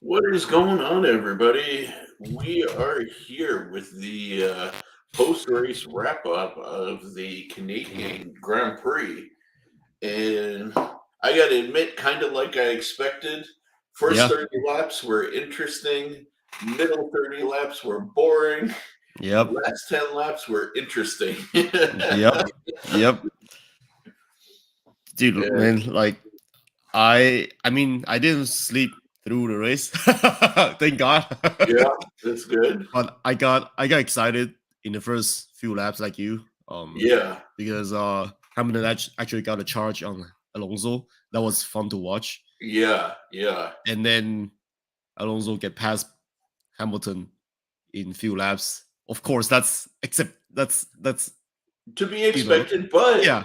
What is going on, everybody? We are here with the post-race wrap-up of the Canadian Grand Prix, and I got to admit, kind of like I expected, first Yeah. 30 laps were interesting, middle 30 laps were boring, Yep. last 10 laps were interesting. Yep. Yep. Dude, And man, like I mean, I didn't sleep through the race. Thank God. yeah, that's good. But I got excited in the first few laps like you. Yeah, Because Hamilton actually got a charge on Alonso. That was fun to watch. yeah, yeah. And then Alonso get past Hamilton in few laps. Of course, that's To be you know, expected, but yeah.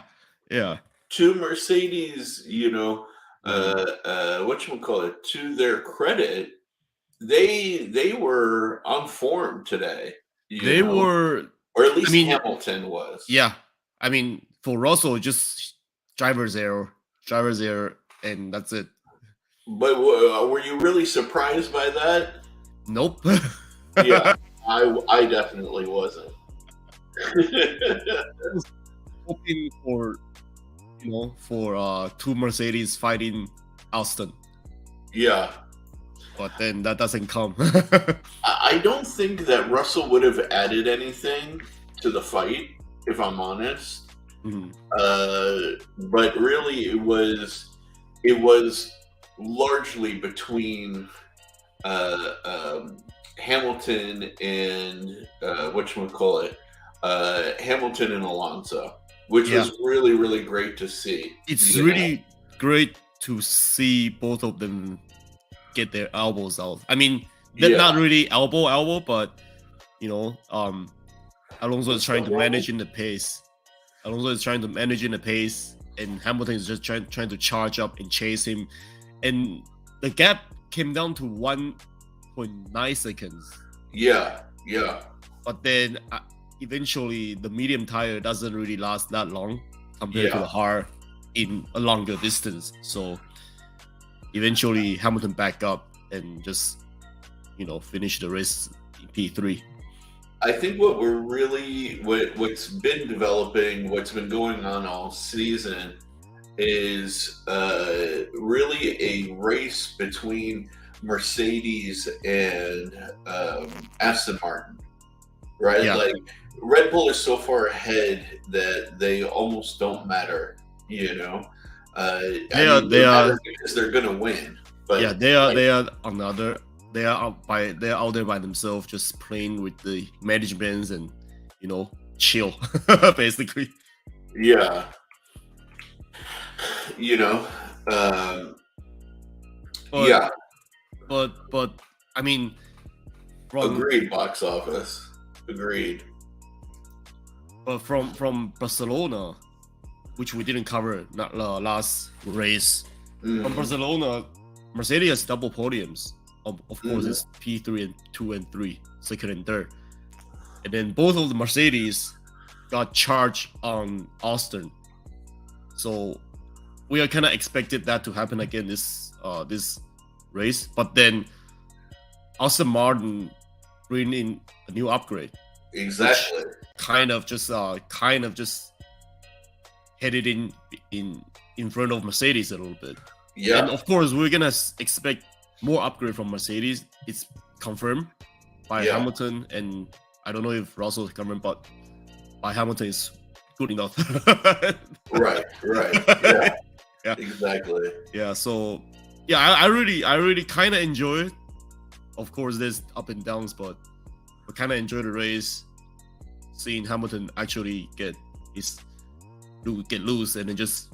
Yeah. to Mercedes, Mhm. whatchamacallit, to their credit, they were on form today, They were or at I least mean, Hamilton was. yeah. I mean, for Russell, just driver's error, and that's it. But were you really surprised by that? Nope. Yeah, I I definitely wasn't. was hoping for two Mercedes fighting Austin, Yeah, but then that doesn't come. I don't think that Russell would have added anything to the fight, if I'm honest. Mhm. But really, it was largely between uh, um, Hamilton and Hamilton and Alonso, which Yeah, was really really great to see. it's really great to see both of them get their elbows out. I mean, they're Yeah, not really elbow, but you know, Alonso is what's trying the to wrong? manage in the pace. Alonso is trying to manage in the pace, and Hamilton is just trying to charge up and chase him. And the gap came down to 1.9 seconds. Yeah, yeah, But then eventually, the medium tire doesn't really last that long compared to yeah. the hard in a longer distance. So eventually, Hamilton back up and just finish the race in P3. I think what's been developing, what's been going on all season, is really a race between Mercedes and Aston Martin, right? Yeah, Like Red Bull is so far ahead that they almost don't matter, you know. I they are mean, they they matter are because they're going to win, yeah, but they are like, they are on the other. They're out there by themselves, just playing with the managements and chill, basically. yeah, you know, um, But yeah, but I mean, from agreed. Box office, agreed. from Barcelona, which we didn't cover not last race. From Hmm. Barcelona, Mercedes has double podiums. Of course, Hmm. it's P3 and 2 and 3, second and third. And then both of the Mercedes got charged on Austin. So we are kind of expected that to happen again this race. But then Aston Martin bring in a new upgrade, which Exactly. kind of just headed in in front of Mercedes a little bit. And Yeah. of course, we're gonna expect more upgrade from Mercedes. It's confirmed by Yeah. Hamilton, and I don't know if Russell is confirmed, but by Hamilton is good enough. Right. Right. Yeah. Yeah, Exactly. yeah. So yeah, I really kind of enjoy it. Of course, there's up and downs, but I kind of enjoy the race, seeing Hamilton actually get loose, and then just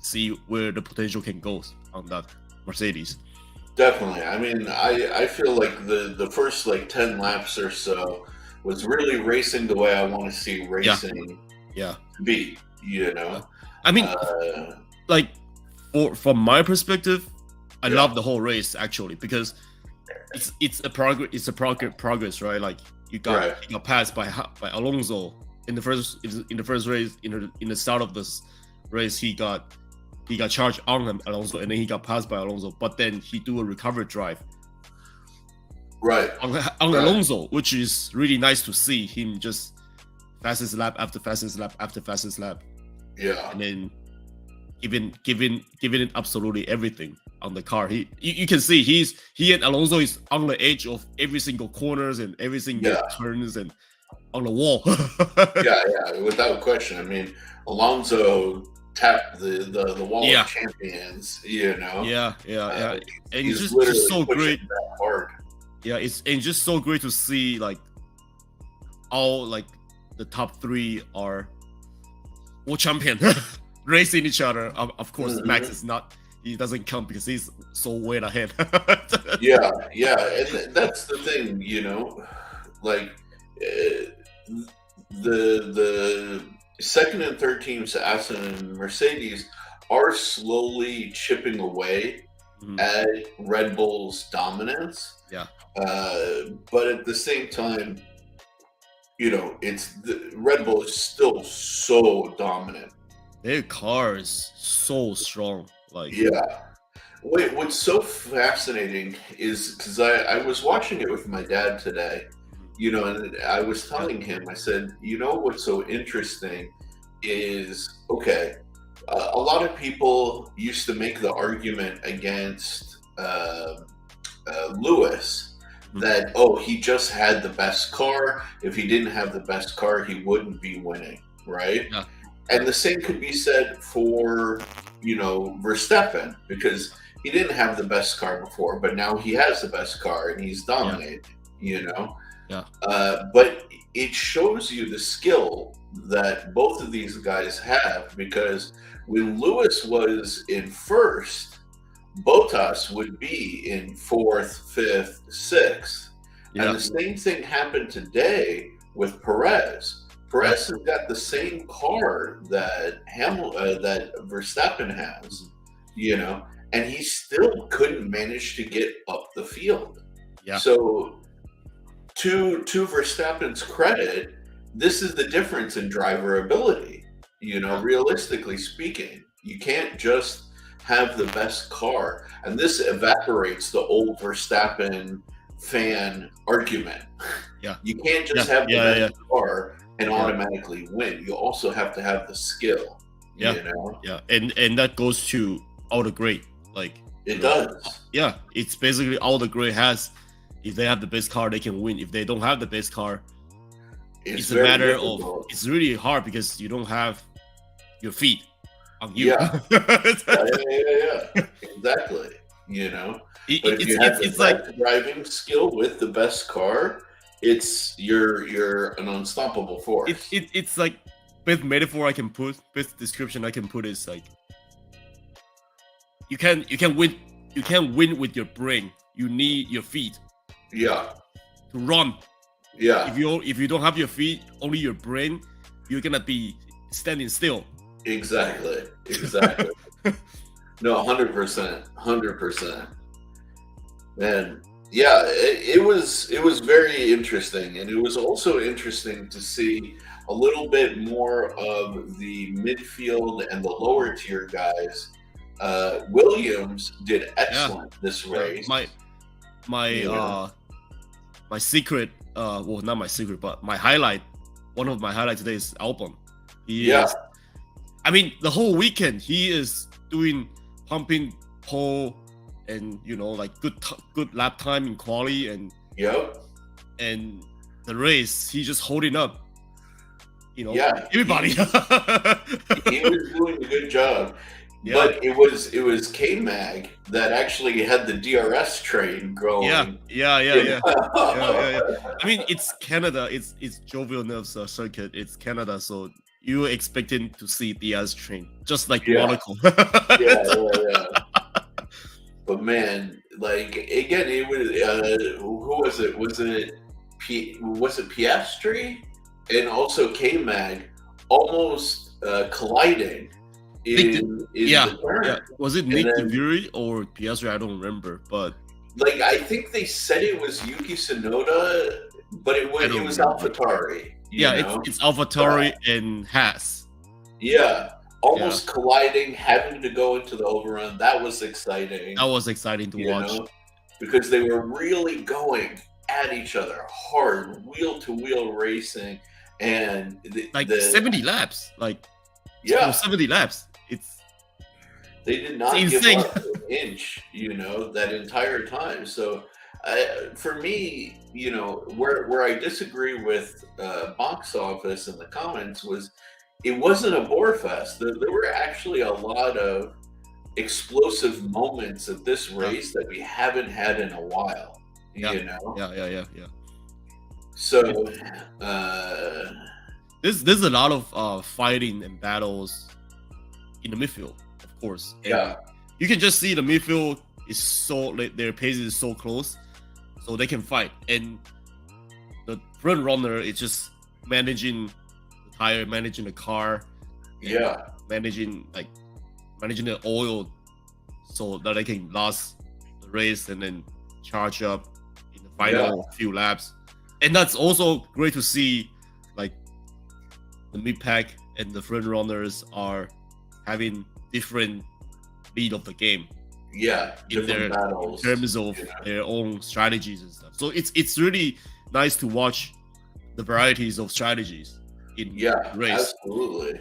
see where the potential can go on that Mercedes. Definitely. I mean, I feel like the first like 10 laps or so was really racing the way I want to see Yeah, racing yeah. be. Yeah. I mean, Uh, like from my perspective, I yeah. love the whole race actually because it's a progress, right? Like Right. you got passed by Alonso in the first race in the start of this race. He got charged on Alonso, and then he got passed by Alonso, but then he do a recovery drive Right. on Right. Alonso, which is really nice to see him just fastest lap after fastest lap after fastest lap, Yeah. and then giving it absolutely everything on the car. You can see he and Alonso is on the edge of every single corners and every single Yeah. turns and on the wall. Yeah. Yeah. Without question. I mean, Alonso tapped the wall Yeah. of champions. You know. Yeah, and He's just literally so pushing great. that hard. Yeah, it's just so great to see like all like the top three are world champion racing each other. Of course, Max is not. He doesn't count because he's so way ahead. Yeah, and that's the thing, you know, like the second and third teams, Aston and Mercedes, are slowly chipping away at Red Bull's dominance. Yeah, but at the same time, you know, Red Bull is still so dominant. their car is so strong. Like, yeah. Wait, what's so fascinating is because I was watching it with my dad today, you know, and I was telling him, I said, you know, what's so interesting is, okay, a lot of people used to make the argument against Lewis that, oh, he just had the best car. If he didn't have the best car, he wouldn't be winning, right? Yeah. And the same could be said for, you know, Verstappen, because he didn't have the best car before, but now he has the best car and he's dominating, you know? Yeah. But it shows you the skill that both of these guys have, because when Lewis was in first, Bottas would be in fourth, fifth, sixth. Yeah. And the same thing happened today with Perez. Perez has got the same car that that Verstappen has, you know, and he still couldn't manage to get up the field. Yeah. So, to Verstappen's credit, this is the difference in driver ability. You know, realistically speaking, you can't just have the best car, and this evaporates the old Verstappen fan argument. Yeah, you can't just have the best car and automatically win. You also have to have the skill. Yeah, you know? Yeah, and that goes to all the great. Like it does. Yeah, it's basically all the great has. If they have the best car, they can win. If they don't have the best car, it's a matter of. It's really hard because you don't have your feet on you. Yeah, exactly. You know, but if you have the best driving skill with the best car, you're an unstoppable force. It's like best metaphor I can put, best description I can put is like you can win with your brain. You need your feet. Yeah. To run. Yeah. If you don't have your feet, only your brain, you're gonna be standing still. Exactly. No, 100%. Man, yeah, it was very interesting, and it was also interesting to see a little bit more of the midfield and the lower tier guys. Williams did excellent this race. My secret, well, not my secret, but my highlight. One of my highlights today is Albon. I mean, the whole weekend he is doing pumping pole, and you know, like good lap time in quali, and and the race he just holding up. You know, everybody. He was doing a good job. Yeah. But it was K-Mag that actually had the DRS train going. Yeah. I mean, it's Canada. It's Joe Villeneuve's circuit. It's Canada, so you're expecting to see DRS train, just like Monaco. yeah. But man, like again, it was who was it? Was it Piastri and also K-Mag almost colliding? Was it Nick DeVry or Piastri? I don't remember, but like I think they said it was Yuki Tsunoda, but it was AlphaTauri. It's AlphaTauri and Haas. Yeah, almost colliding, having to go into the overrun. That was exciting. That was exciting to watch, because they were really going at each other hard, wheel to wheel racing, and like 70 laps, like yeah, 70 laps. they did not give insane. up an inch, that entire time. So, for me, where I disagree with box office in the comments was it wasn't a bore fest. There were actually a lot of explosive moments at this race that we haven't had in a while. Yeah. Yeah. So uh, there's a lot of fighting and battles in the midfield, of course. And yeah, you can just see the midfield is so their pace is so close, so they can fight. And the front runner is just managing the tire, managing the car, yeah, managing the oil, so that they can last the race and then charge up in the final few laps. And that's also great to see, like the mid pack and the front runners are having different lead of the game. Yeah, in battles, terms of their own strategies and stuff. So it's really nice to watch the varieties of strategies in race. Absolutely.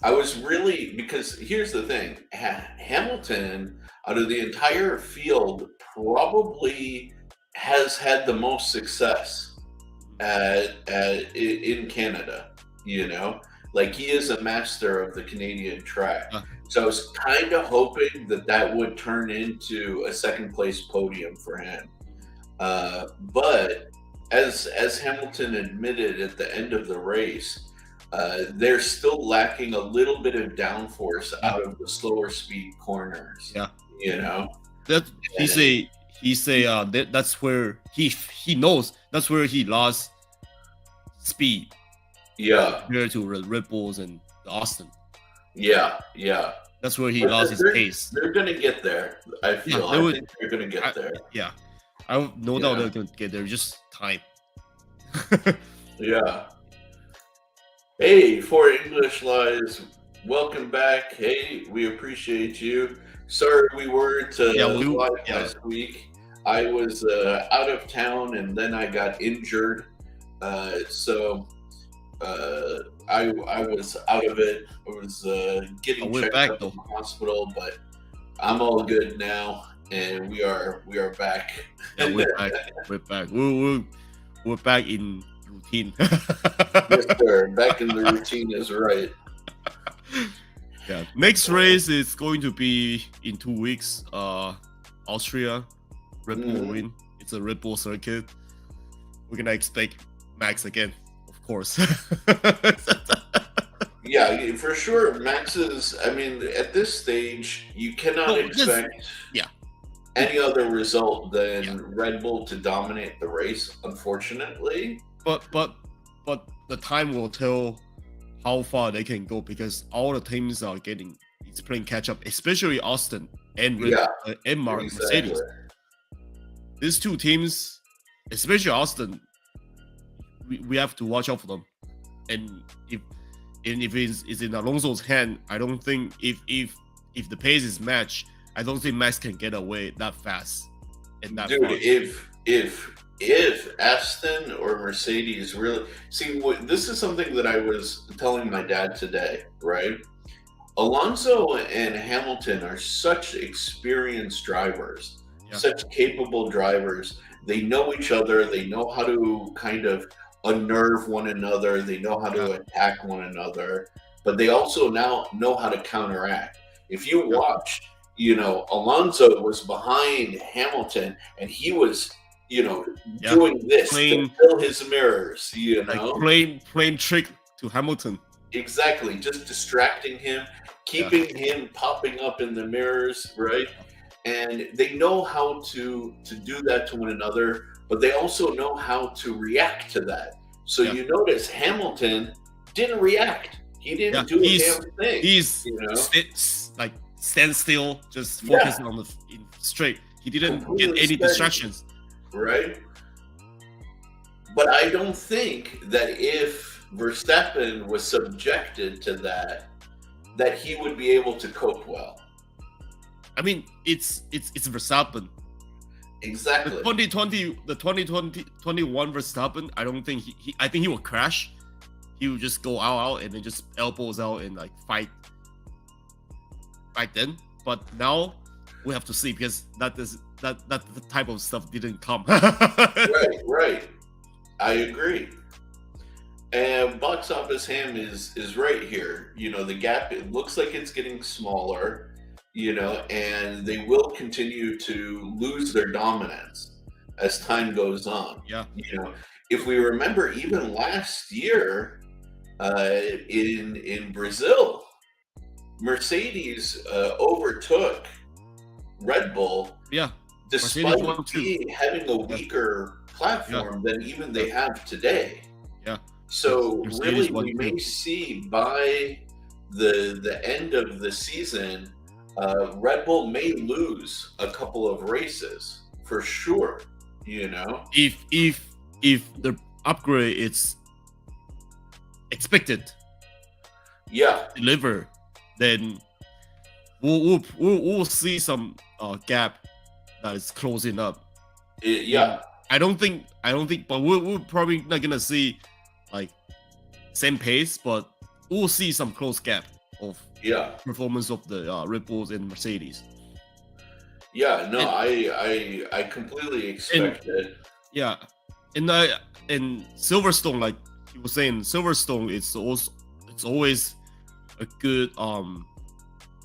I was really, because here's the thing, Hamilton out of the entire field probably has had the most success in Canada. Like he is a master of the Canadian track. So I was kind of hoping that would turn into a second place podium for him. But as Hamilton admitted at the end of the race, they're still lacking a little bit of downforce out of the slower speed corners. That he say that's where he knows that's where he lost speed. Compared to Red Bulls and Austin. Yeah. That's where he lost his pace. They're gonna get there. I feel. I think they're gonna get there. Yeah, I have no doubt they're gonna get there. Just time. Yeah. Hey, For English Lies, welcome back. Hey, we appreciate you. Sorry we weren't live last week. I was out of town and then I got injured. So I was out of it. I was getting checked out in the hospital, but I'm all good now, and we are back. Yeah, we're back. We're back. We're back in routine. Yes, sir. Back in the routine is right. Yeah. Next race is going to be in 2 weeks. Austria, Red Bull win. It's a Red Bull circuit. We're gonna expect Max again. Of course. Yeah, for sure. Max is, at this stage, you cannot expect any other result than Red Bull to dominate the race, unfortunately. But the time will tell how far they can go, because all the teams are playing catch up, especially Austin and Mercedes. These two teams, especially Austin, we have to watch out for them. And if it's in Alonso's hand, I don't think if the pace is matched, I don't think Max can get away that fast and that fast. If Aston or Mercedes really see, this is something that I was telling my dad today, right? Alonso and Hamilton are such experienced drivers, such capable drivers. They know each other. They know how to kind of unnerve one another. They know how to attack one another, but they also now know how to counteract. If you watch, Alonso was behind Hamilton and he was, doing this to fill his mirrors, like playing trick to Hamilton. Exactly, just distracting him, keeping him popping up in the mirrors, right? And they know how to do that to one another, but they also know how to react to that. So you notice Hamilton didn't react. He didn't do a damn thing. He's stand still, just focusing on the straight. He didn't get any distractions. Right? But I don't think that if Verstappen was subjected to that he would be able to cope well. I mean, it's Verstappen. Exactly. 2021 Verstappen, I don't think I think he will crash. He will just go out and then just elbows out and like fight then. But now we have to see because that the type of stuff didn't come. Right. I agree. And box office ham is right here. The gap, it looks like it's getting smaller, and they will continue to lose their dominance as time goes on. Yeah. If we remember even last year, in Brazil, Mercedes overtook Red Bull. Yeah. Despite having a weaker platform than even they have today. Yeah. So really, we may see by the end of the season, Red Bull may lose a couple of races for sure. If the upgrade is expected, deliver, then we'll see some gap that is closing up. I don't think, but we're probably not gonna see like same pace, but we'll see some close gap of performance of the Red Bulls and Mercedes. I completely expect it. Yeah, and Silverstone, like you were saying, Silverstone it's always a good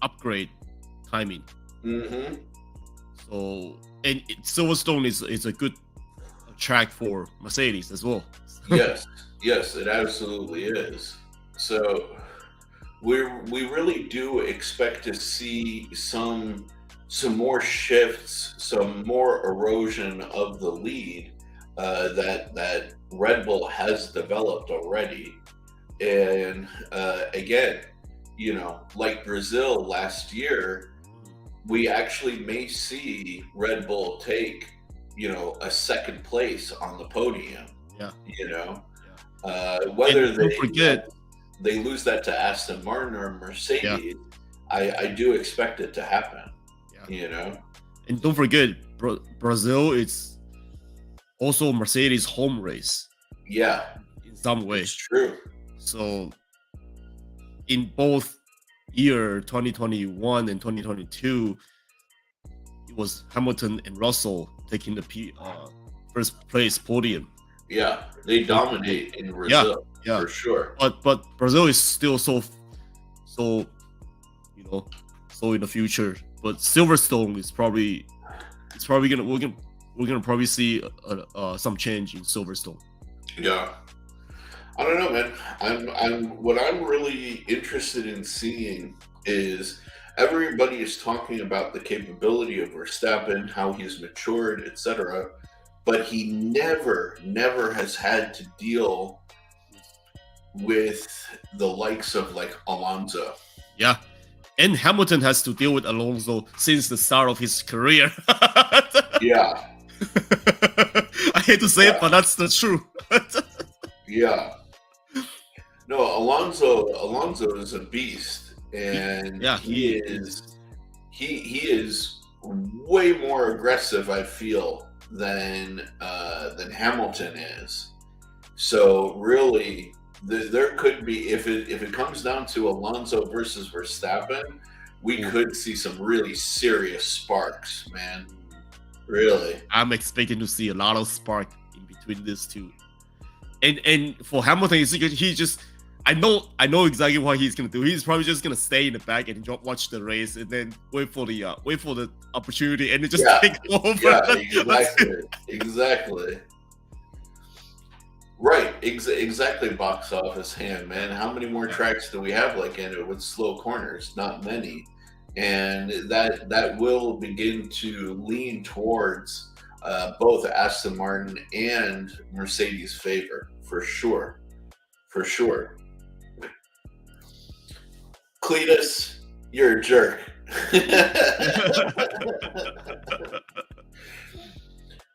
upgrade timing. Mm-hmm. So Silverstone is a good track for Mercedes as well. Yes, it absolutely is. So we really do expect to see some more shifts, some more erosion of the lead that Red Bull has developed already. And again, like Brazil last year, we actually may see Red Bull take, a second place on the podium. Whether they lose that to Aston Martin or Mercedes, I do expect it to happen. And don't forget, Brazil, it's also Mercedes' home race. Yeah, in some way. It's true. So in both year 2021 and 2022, it was Hamilton and Russell taking the first place podium. Yeah, they dominate in Brazil for sure. But Brazil is still so in the future. But Silverstone is probably we're gonna probably see some change in Silverstone. Yeah, I don't know, man. What I'm really interested in seeing is everybody is talking about the capability of Verstappen, how he's matured, etc. But he never has had to deal with the likes of like Alonso. Yeah. And Hamilton has to deal with Alonso since the start of his career. Yeah. I hate to say it, but that's the truth. Yeah. No, Alonso is a beast, and he is way more aggressive, I feel, than Hamilton is. So really, there could be, if it comes down to Alonso versus Verstappen, we could see some really serious sparks, man. Really, I'm expecting to see a lot of spark in between these two. And for Hamilton, he just I know exactly what he's gonna do. He's probably just gonna stay in the back and watch the race, and then wait for the opportunity, and then just take over. Yeah, exactly. Right, exactly. Box office ham, man. How many more tracks do we have like in it with slow corners? Not many, and that will begin to lean towards both Aston Martin and Mercedes' favor for sure. Cletus, you're a jerk.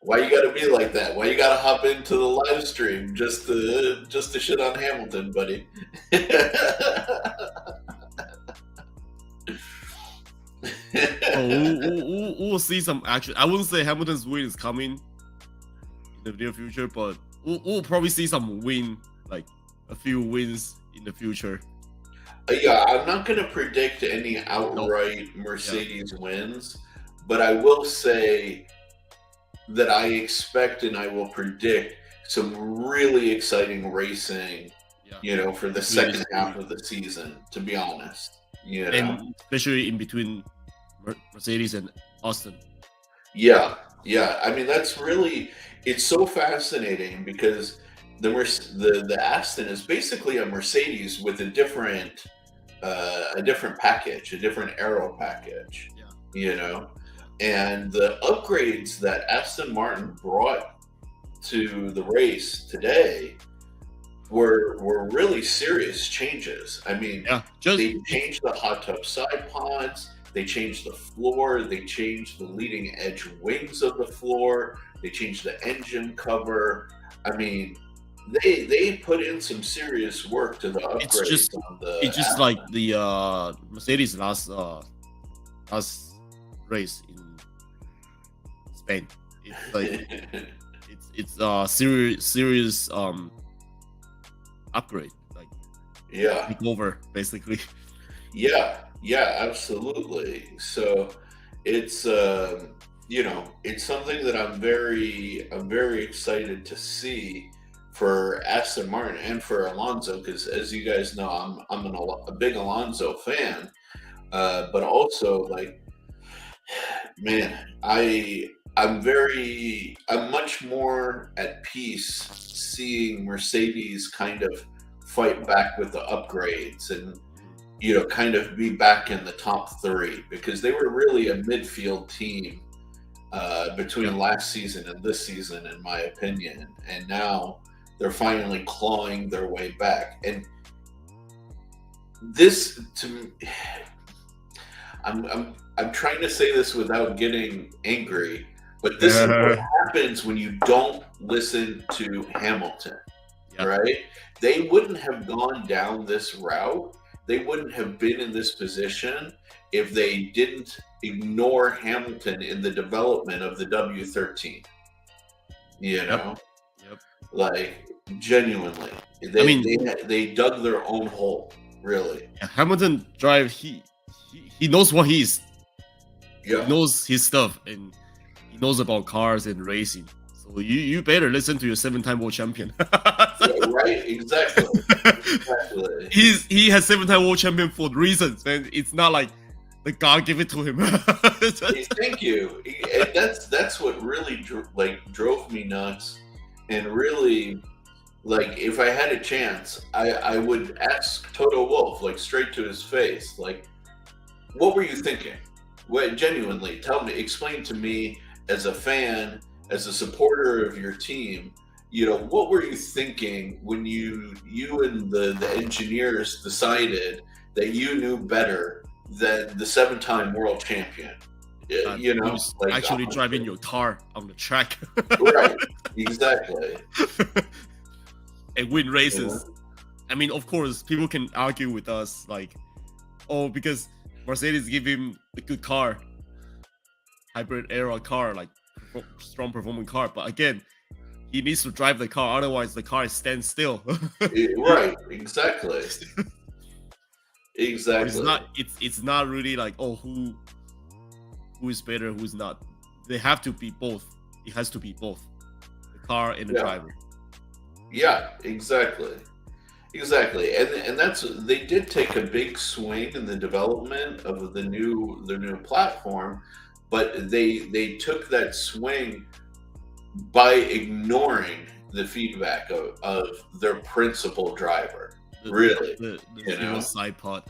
Why you gotta be like that? Why you gotta hop into the live stream just to shit on Hamilton, buddy? So we'll see some action. I wouldn't say Hamilton's win is coming in the near future, but we'll probably see some win, like a few wins in the future. Yeah, I'm not going to predict any outright Mercedes wins, but I will say that I expect and I will predict some really exciting racing, for the second half of the season, to be honest. And especially in between Mercedes and Austin. Yeah. I mean, it's so fascinating because the Aston is basically a Mercedes with a different package, a different aero package. And the upgrades that Aston Martin brought to the race today were really serious changes. I mean, they changed the hot tub side pods, they changed the floor, they changed the leading edge wings of the floor, they changed the engine cover. I mean, they put in some serious work to the upgrades. It's just like the Mercedes last race in Spain. It's like it's a serious upgrade, like over basically. Yeah, absolutely. So it's it's something that I'm very excited to see for Aston Martin and for Alonso, because as you guys know, I'm a big Alonso fan, but also like, man, I'm much more at peace seeing Mercedes kind of fight back with the upgrades and kind of be back in the top three, because they were really a midfield team between last season and this season, in my opinion, and now they're finally clawing their way back. And this, to me, I'm trying to say this without getting angry, but this is what happens when you don't listen to Hamilton, right? They wouldn't have gone down this route. They wouldn't have been in this position if they didn't ignore Hamilton in the development of the W13. Like, genuinely, they dug their own hole, really. Hamilton drive, he knows what he is. He knows his stuff, and he knows about cars and racing. So you better listen to your 7-time world champion. Right, exactly. He has 7-time world champion for reasons, and it's not like the God give it to him. Thank you. And that's what really drove me nuts. And really, like, if I had a chance, I would ask Toto Wolff, like, straight to his face, like, what were you thinking? Genuinely, explain to me, as a fan, as a supporter of your team, what were you thinking when you and the engineers decided that you knew better than the 7-time world champion? Like, actually driving your car on the track. Right, exactly. And win races. I mean, of course, people can argue with us, like, because Mercedes give him a good car, hybrid era car, like strong performing car. But again, he needs to drive the car, otherwise the car stands still. Right, exactly. It's not really like, who is better, who's not. They have to be both. It has to be both, the car and the driver. Yeah, exactly. And they did take a big swing in the development of the new platform, but they took that swing by ignoring the feedback of their principal driver. Really, the side pod.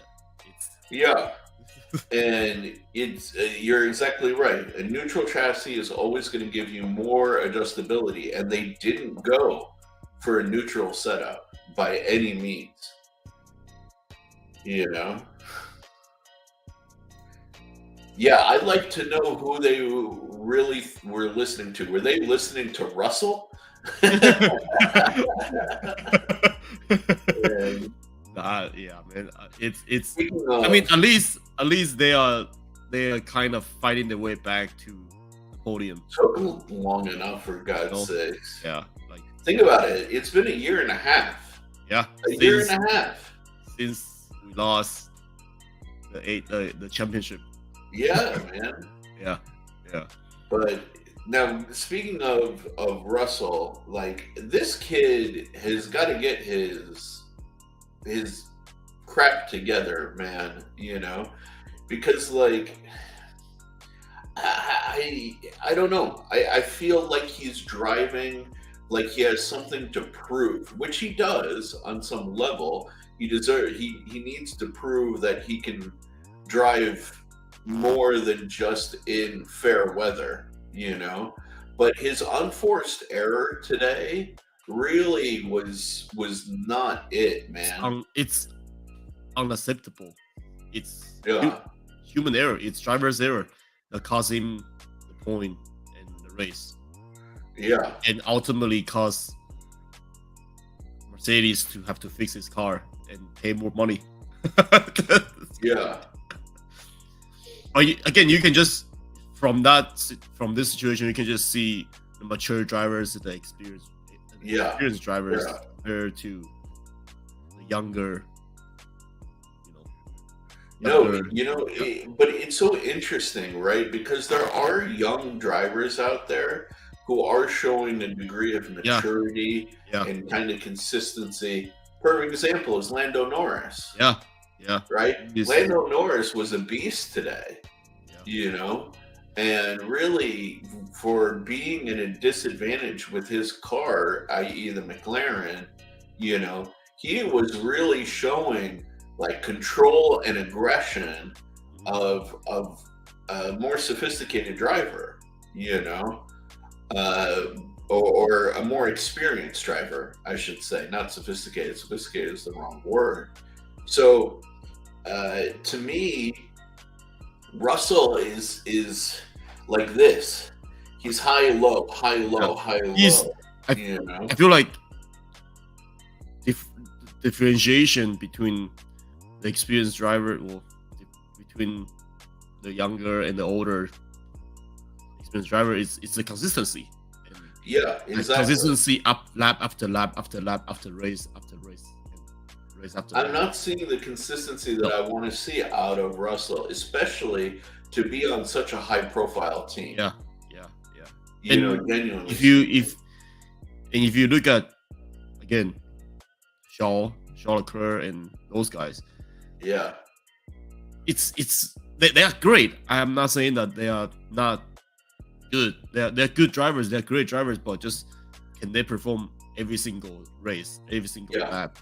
And it's you're exactly right. A neutral chassis is always going to give you more adjustability, and they didn't go for a neutral setup by any means. I'd like to know who they really were listening to. Were they listening to Russell? Yeah, man. It's. I mean, at least they are they are kind of fighting their way back to the podium. Took long enough, for God's sakes. Yeah, like think about it. It's been a year and a half. Yeah, a year and a half since we lost the championship. Yeah, man. Yeah. But now, speaking of Russell, like, this kid has got to get his crap together, man. Because like I don't know. I feel like he's driving like he has something to prove, which he does on some level. He needs to prove that he can drive more than just in fair weather, But his unforced error today really was not it, man. It's unacceptable. It's Yeah. human error. It's driver's error that caused him the point in the race. Yeah. And ultimately caused Mercedes to have to fix his car and pay more money. Yeah. Again, you can just from this situation, you can just see the mature drivers, the experienced drivers compared to the younger. But it's so interesting, right? Because there are young drivers out there who are showing a degree of maturity and kind of consistency. Perfect example is Lando Norris. Yeah. Right? Lando Norris was a beast today, and really for being at a disadvantage with his car, i.e. the McLaren, he was really showing like control and aggression of a more sophisticated driver, or a more experienced driver, I should say, not sophisticated. Sophisticated is the wrong word. So, to me, Russell is like this. He's high, low, high, low, high, low. I feel like differentiation between the experienced driver, between the younger and the older experienced driver, is the consistency. Yeah, exactly. Consistency up lap after lap after lap after race after race. I'm not seeing the consistency that I want to see out of Russell, especially to be on such a high-profile team. Yeah. Genuinely. If you look at again, Charles Leclerc and those guys, they are great. I am not saying that they are not good. They're good drivers. They're great drivers, but just can they perform every single race, every single lap?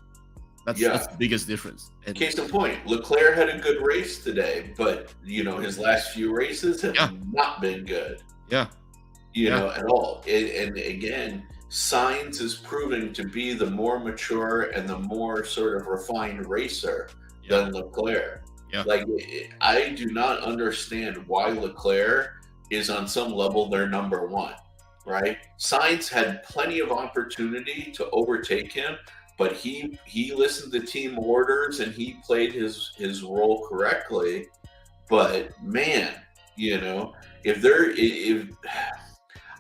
That's the biggest difference. And case in point, Leclerc had a good race today, but his last few races have not been good. At all. And again, Sainz is proving to be the more mature and the more sort of refined racer than Leclerc. Like, I do not understand why Leclerc is on some level their number one, right? Sainz had plenty of opportunity to overtake him, but he listened to team orders and he played his role correctly. But man, if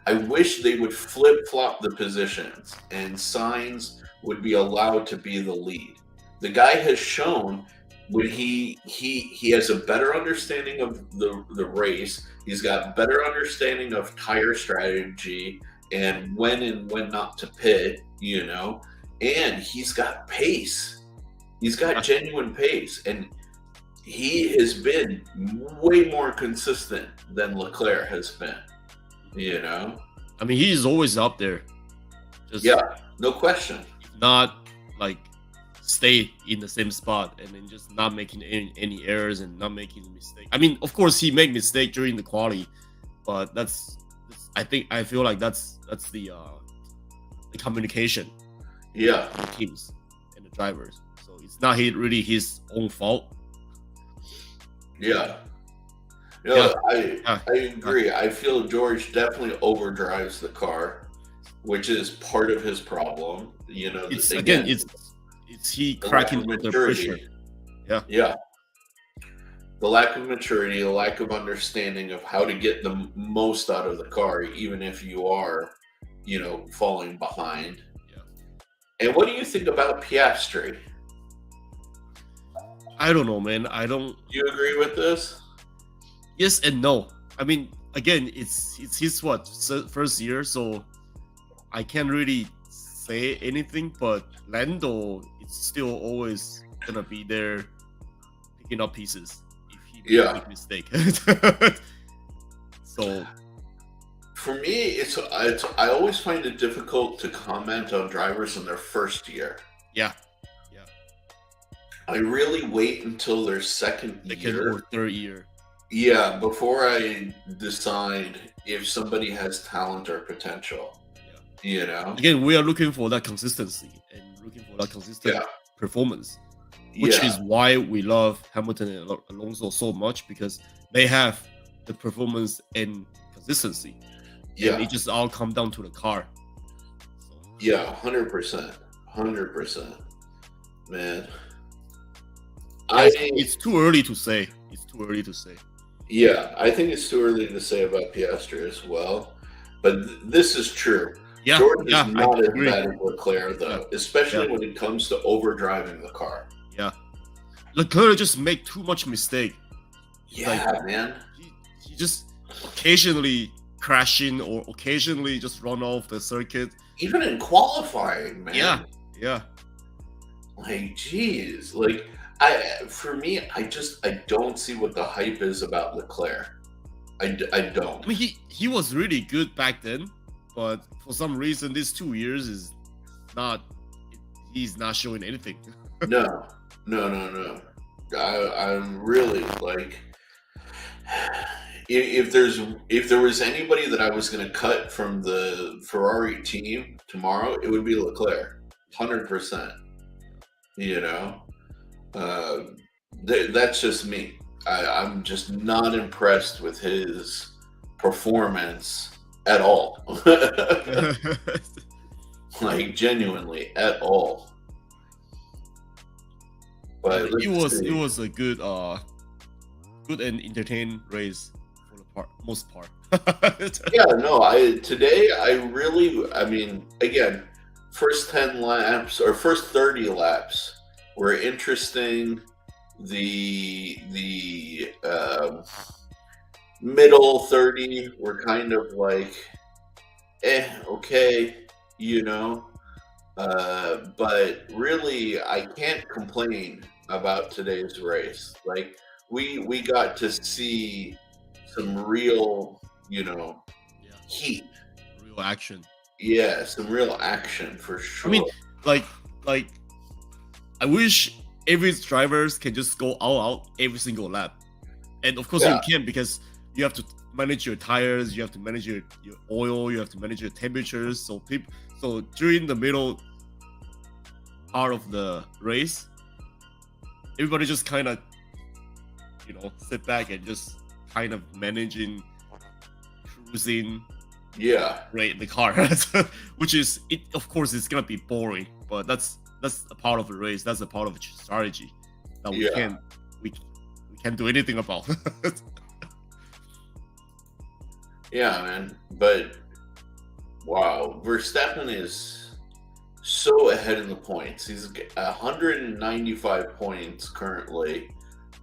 I wish they would flip-flop the positions and Sainz would be allowed to be the lead. The guy has shown when he has a better understanding of the race. He's got better understanding of tire strategy and when not to pit, and he's got pace. He's got genuine pace, and he has been way more consistent than Leclerc has been. I mean, he's always up there. No question. Not like stay in the same spot and then just not making any errors and not making mistakes. I mean, of course, he made mistakes during the quali, but I feel like that's the communication. The teams and the drivers. So it's not really his own fault. I agree. I feel George definitely overdrives the car, which is part of his problem. It's he cracking under pressure. the lack of maturity, the lack of understanding of how to get the most out of the car, even if you are, falling behind. Yeah. And what do you think about Piastri? I don't know, man. I don't. Do you agree with this? Yes and no. I mean, again, it's his first year, so I can't really say anything. But Lando, it's still always gonna be there picking up pieces if he makes Yeah. a big mistake. So For me, it's I always find it difficult to comment on drivers in their first year. yeah, I really wait until their second year. or third year. Yeah, before I decide if somebody has talent or potential. Yeah. Again, we are looking for that consistency and looking for that consistent performance, which is why we love Hamilton and Alonso so much, because they have the performance and consistency. Yeah. And it just all come down to the car. So. Yeah, 100%. 100%. Man. It's too early to say. It's too early to say. Yeah, I think it's too early to say about Piastri as well. But this is true. Yeah, Jordan is not as bad as Leclerc, though, especially when it comes to overdriving the car. Yeah. Leclerc just make too much mistake. Yeah, man. He just occasionally crashing or occasionally just run off the circuit. Even in qualifying, man. Yeah. Like, geez. Like, for me, I don't see what the hype is about Leclerc. I don't. I mean, he was really good back then, but for some reason, these 2 years he's not showing anything. No. I'm really like, if there was anybody that I was going to cut from the Ferrari team tomorrow, it would be Leclerc, 100%. That's just me. I'm just not impressed with his performance at all. Like, genuinely at all. But it was a good and entertaining race for the most part. Today I mean, again, first 10 laps or first 30 laps were interesting. The middle 30 were kind of like, okay, but really I can't complain about today's race. Like, we got to see some real, heat, real action. Yeah, some real action for sure. I mean, like I wish every drivers can just go all out every single lap, and of course you can't, because you have to manage your tires, you have to manage your oil, you have to manage your temperatures. So during the middle part of the race, everybody just kind of sit back and just kind of managing, cruising, right, the car. Which is, it of course it's gonna be boring, but that's a part of the race. That's a part of the strategy that we can't do anything about. Yeah, man. But wow, Verstappen is so ahead in the points. He's 195 points currently.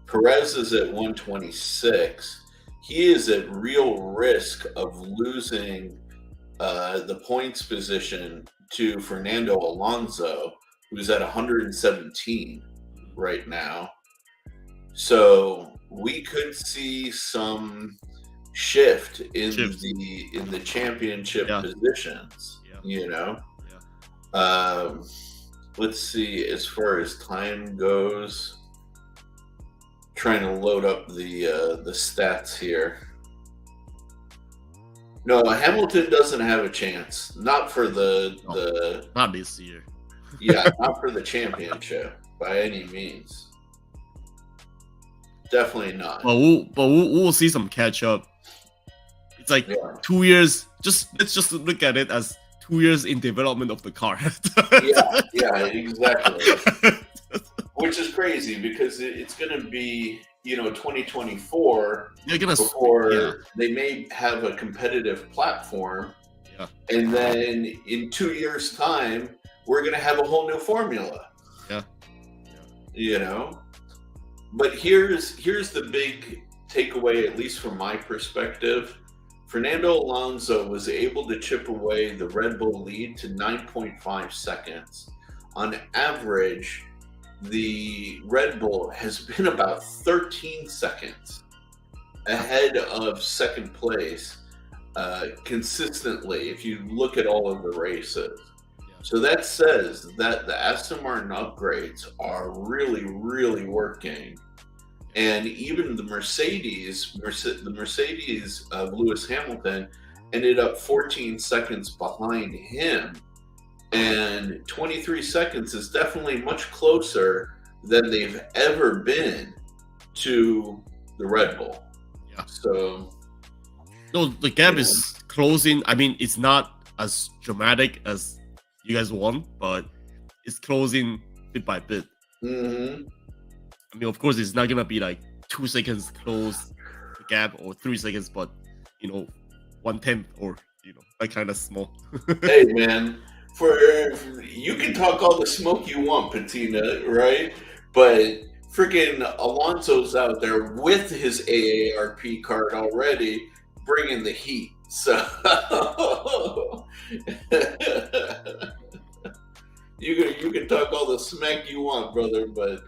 Perez is at 126. He is at real risk of losing the points position to Fernando Alonso, who's at 117 right now. So we could see some shift in the championship positions. Let's see, as far as time goes, trying to load up the stats here. No, Hamilton doesn't have a chance. Not for not this year. Not for the championship by any means. Definitely not. But we'll see some catch up. It's like 2 years. Let's just look at it as 2 years in development of the car. Yeah, exactly. Which is crazy, because it's going to be 2024 They're gonna, before they may have a competitive platform. Yeah. And then in 2 years' time, we're going to have a whole new formula. Yeah. But here's the big takeaway, at least from my perspective. Fernando Alonso was able to chip away the Red Bull lead to 9.5 seconds. On average, the Red Bull has been about 13 seconds ahead of second place consistently if you look at all of the races. So that says that the Aston Martin upgrades are really, really working. And even the Mercedes of Lewis Hamilton ended up 14 seconds behind him. And 23 seconds is definitely much closer than they've ever been to the Red Bull. Yeah. So, no, the gap is closing. I mean, it's not as dramatic as you guys want, but it's closing bit by bit. Mm-hmm. I mean, of course, it's not gonna be like 2 seconds close the gap or 3 seconds, but 1/10 or that kind of small. Hey, man, you can talk all the smoke you want, Patina, right? But freaking Alonso's out there with his AARP card already, bringing the heat. So you can talk all the smack you want, brother, but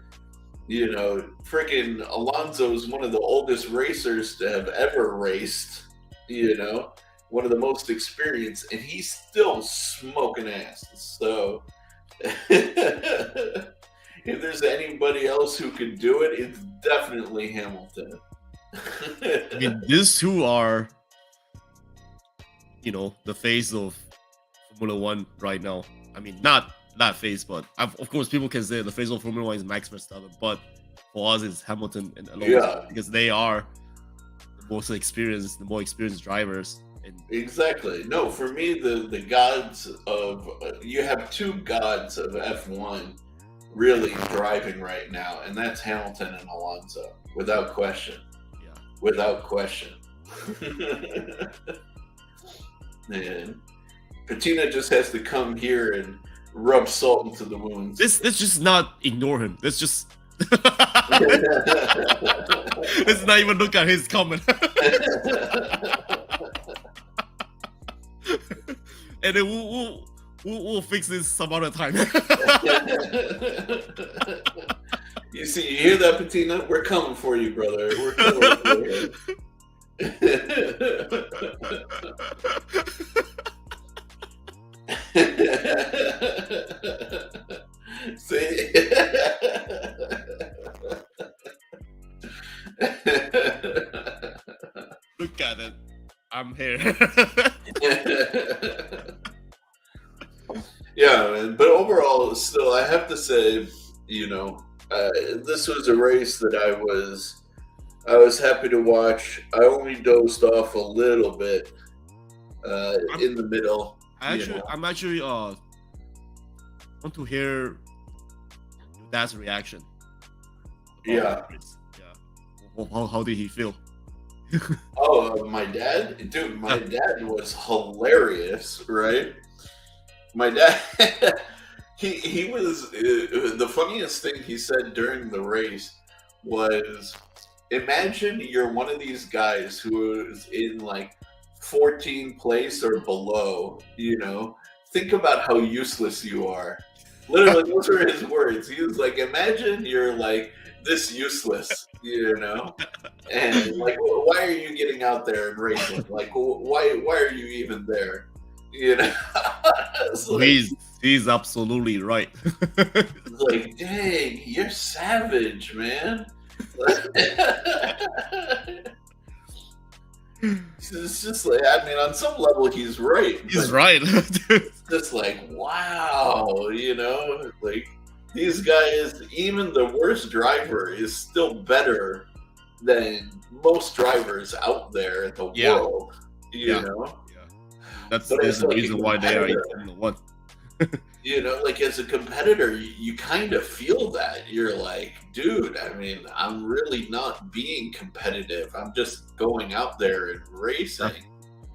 freaking Alonso is one of the oldest racers to have ever raced. One of the most experienced, and he's still smoking ass. So if there's anybody else who could do it, it's definitely Hamilton. I mean, these two are, the face of Formula One right now. I mean, not that face, but of course, people can say the face of Formula One is Max Verstappen, but for us, it's Hamilton and Alonso because they are the more experienced drivers. Exactly. No, for me, the gods of you have two gods of F1 really driving right now, and that's Hamilton and Alonso, without question. Yeah, without question. Man, Patina just has to come here and rub salt into the wounds. Let's just not ignore him. Let's just let's not even look at his comment. And then we'll fix this some other time. You hear that, Patina? We're coming for you, brother. We're coming for you. See? Look at it. I'm here. Yeah, man. But overall, still, I have to say, this was a race that I was happy to watch. I only dozed off a little bit in the middle. I'm actually want to hear Dad's reaction. Yeah. How did he feel? Oh, my dad? Dude, my dad was hilarious, right? My dad, he was, the funniest thing he said during the race was, imagine you're one of these guys who is in like 14th place or below, think about how useless you are. Literally, those are his words. He was like, imagine you're like this useless, and like, why are you getting out there and racing? Like, why are you even there? He's absolutely right. It's like, dang, you're savage, man. It's just like, I mean, on some level, he's right. He's right. It's just like, wow, like these guys, even the worst driver is still better than most drivers out there in the world. You know? That's the reason why they are in Formula One. You know, like as a competitor, you kind of feel that. You're like, dude, I mean, I'm really not being competitive. I'm just going out there and Yeah, racing.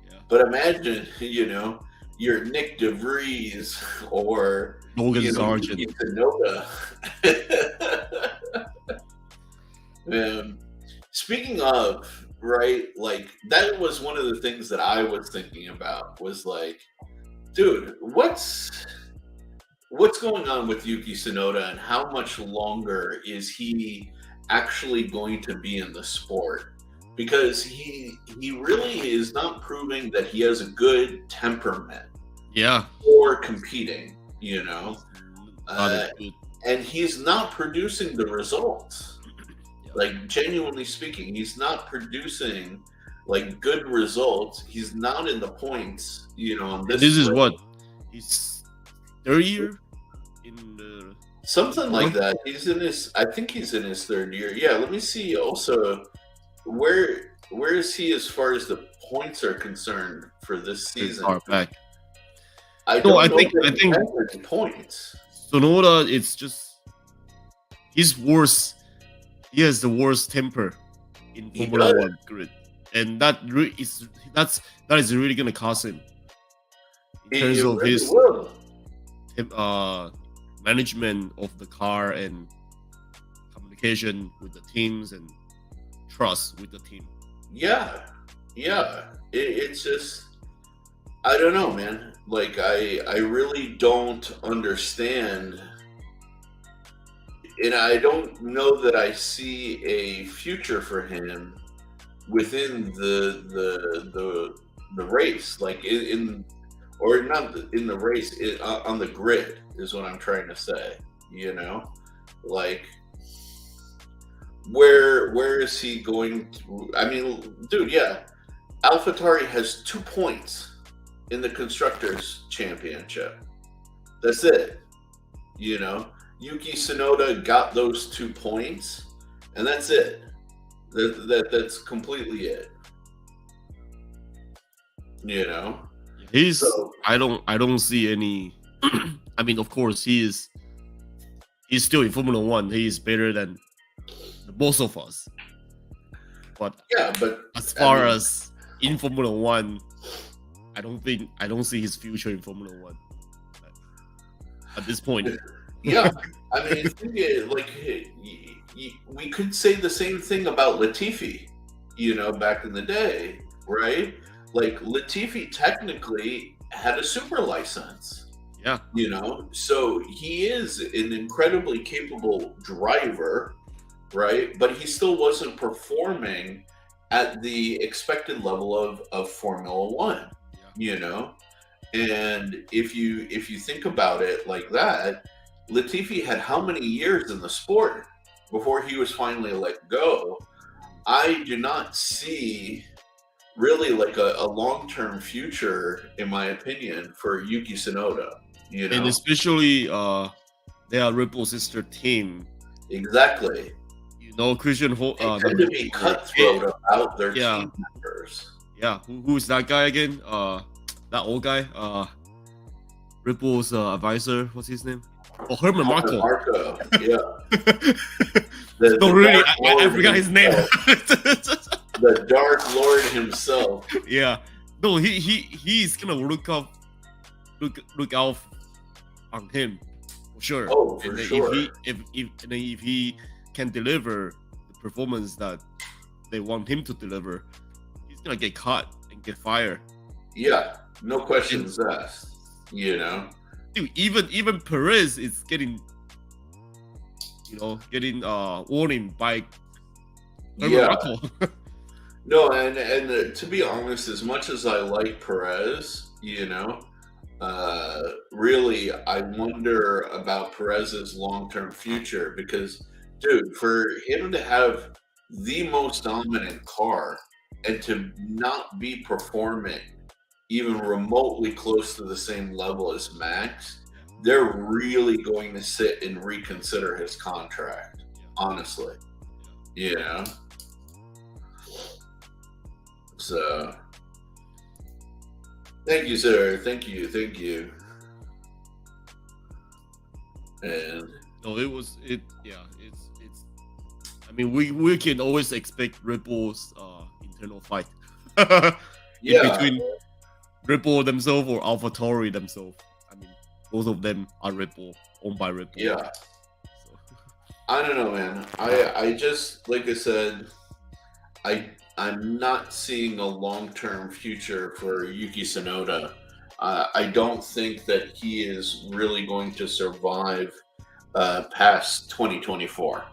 yeah. But imagine, you know, you're Nick DeVries or, Logan you know, Sargent. Yuki Tsunoda. Um, speaking of, right, like that was one of the things that I was thinking about was like, dude, what's going on with Yuki Tsunoda and how much longer is he actually going to be in the sport? Because he really is not proving that he has a good temperament Yeah. for competing, you know, Not uh, as good. and he's not producing the results. Yeah. Like genuinely speaking, he's not producing like good results. He's not in the points, you know, on And this this is race. what his third year in the Something like sport. that. He's in his. I think he's in his third year. Yeah. Let me see. Also, where is he as far as the points are concerned for this Very season? far back. I No, I don't know think that I he think has any points. Sonoda. It's just he's worse. He has the worst temper in He Formula does. One grid, and that is really gonna cost him in terms It of really his will. management of the car and communication with the teams and trust with the team. Yeah. Yeah. It's just. I don't know, man. Like I really don't understand, and I don't know that I see a future for him within the race, like in or not in the race, on the grid is what I'm trying to say. You know, like where is he going to? I mean, dude, yeah, AlphaTauri has 2 points in the constructors championship. That's it. You know, Yuki Tsunoda got those 2 points, and that's it. That's completely it. You know, He's so I don't see any. I mean, of course, he's still in Formula One. He is better than both of us. But yeah, but as I far mean, as in Formula One, I don't see his future in Formula One at this point. yeah, I mean, think like we could say the same thing about Latifi. You know, back in the day, right? Like Latifi technically had a super license. Yeah, You know, so he is an incredibly capable driver, right? But he still wasn't performing at the expected level of Formula One, you know. And if you think about it like that, Latifi had how many years in the sport before he was finally let go? I do not see really like a long-term future, in my opinion, for Yuki Tsunoda. You and know, especially they are Ripple sister team. exactly. You know, Christian. They tend to be cutthroat about their Yeah, team members. yeah. Who's that guy again? That old guy. Ripple's advisor. What's his name? Oh, Herman Marco. Marco, yeah. No, really, Dark I Lord forgot his name. himself. The Dark Lord himself. Yeah. No, he's gonna look out on him for sure. Oh, for and then sure. if he can deliver the performance that they want him to deliver, he's gonna get caught and get fired. Yeah, no questions asked. You know, Dude, even Perez is getting warning by Herman yeah. Marco. No, and to be honest, as much as I like Perez, you know, really, I wonder about Perez's long-term future because, dude, for him to have the most dominant car and to not be performing even remotely close to the same level as Max, they're really going to sit and reconsider his contract, honestly. You know? So, thank you, sir. Thank you. And No, it was it. Yeah, it's. I mean, we can always expect Red Bull's internal fight in yeah, between Red Bull themselves or AlphaTauri themselves. I mean, both of them are Red Bull, owned by Red Bull. yeah. So. I don't know, man. I just, like I said, I'm not seeing a long-term future for Yuki Tsunoda. I don't think that he is really going to survive past 2024.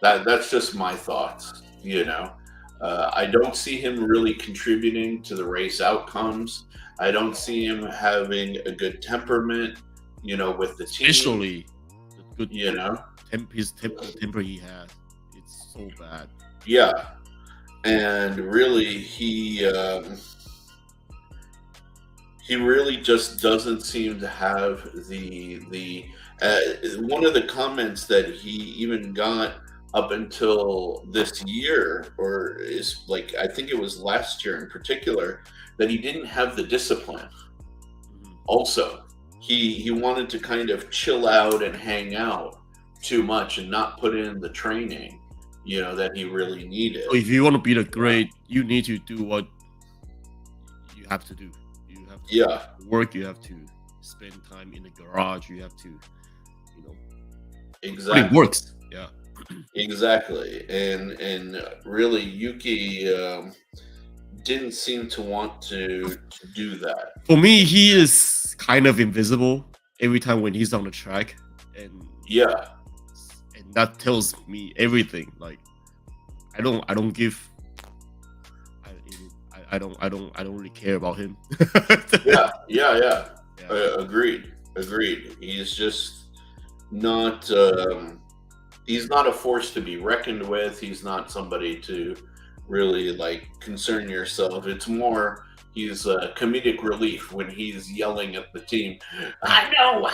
That's just my thoughts. I don't see him really contributing to the race outcomes. I don't see him having a good temperament, with the team. Especially the good, His temper he has. It's so bad. Yeah, and really he really just doesn't seem to have the one of the comments that he even got up until this year, or is like, I think it was last year in particular, that he didn't have the discipline. Also, he wanted to kind of chill out and hang out too much and not put in the training that he really needed. So if you want to be the great, you need to do what you have to do. You have to work. You have to spend time in the garage. You have to, exactly. It works. Yeah. Exactly. And really, Yuki didn't seem to want to do that. For me, he is kind of invisible every time when he's on the track, and that tells me everything. Like, I don't really care about him. Yeah. Agreed. He's just not. He's not a force to be reckoned with. He's not somebody to really concern yourself. It's more he's a comedic relief when he's yelling at the team. I know,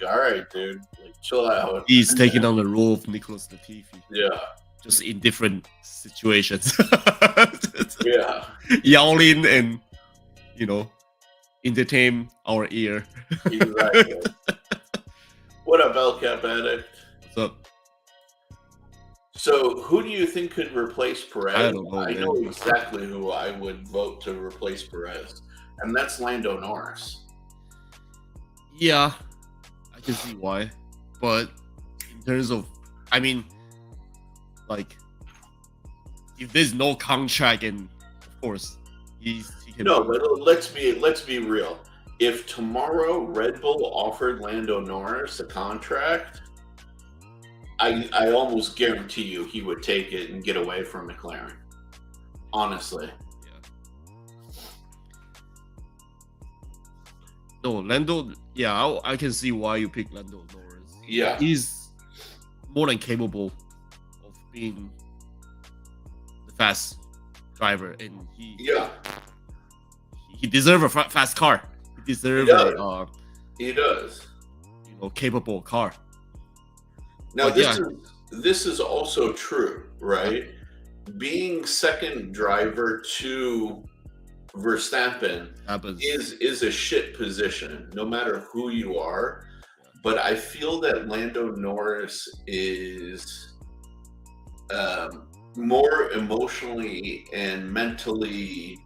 all right, dude, chill out. He's taking on the role of Nicholas Latifi. Yeah, just in different situations. Yeah, yelling and entertain our ear. Exactly. What up, El Cap Addict? What's up? So, who do you think could replace Perez? I don't know. I know exactly who I would vote to replace Perez, and that's Lando Norris. Yeah, I can see why. But in terms of, I mean, if there's no contract, and of course he can. No, but let's be real. If tomorrow Red Bull offered Lando Norris a contract, I almost guarantee you he would take it and get away from McLaren. Honestly. Yeah. No, Lando. Yeah, I can see why you pick Lando Norris. Yeah, he's more than capable of being the fast driver, and he deserves a fast car. He deserves he does. Capable car. Now this is also true, right? Being second driver to Verstappen is a shit position, no matter who you are. But I feel that Lando Norris is more emotionally and mentally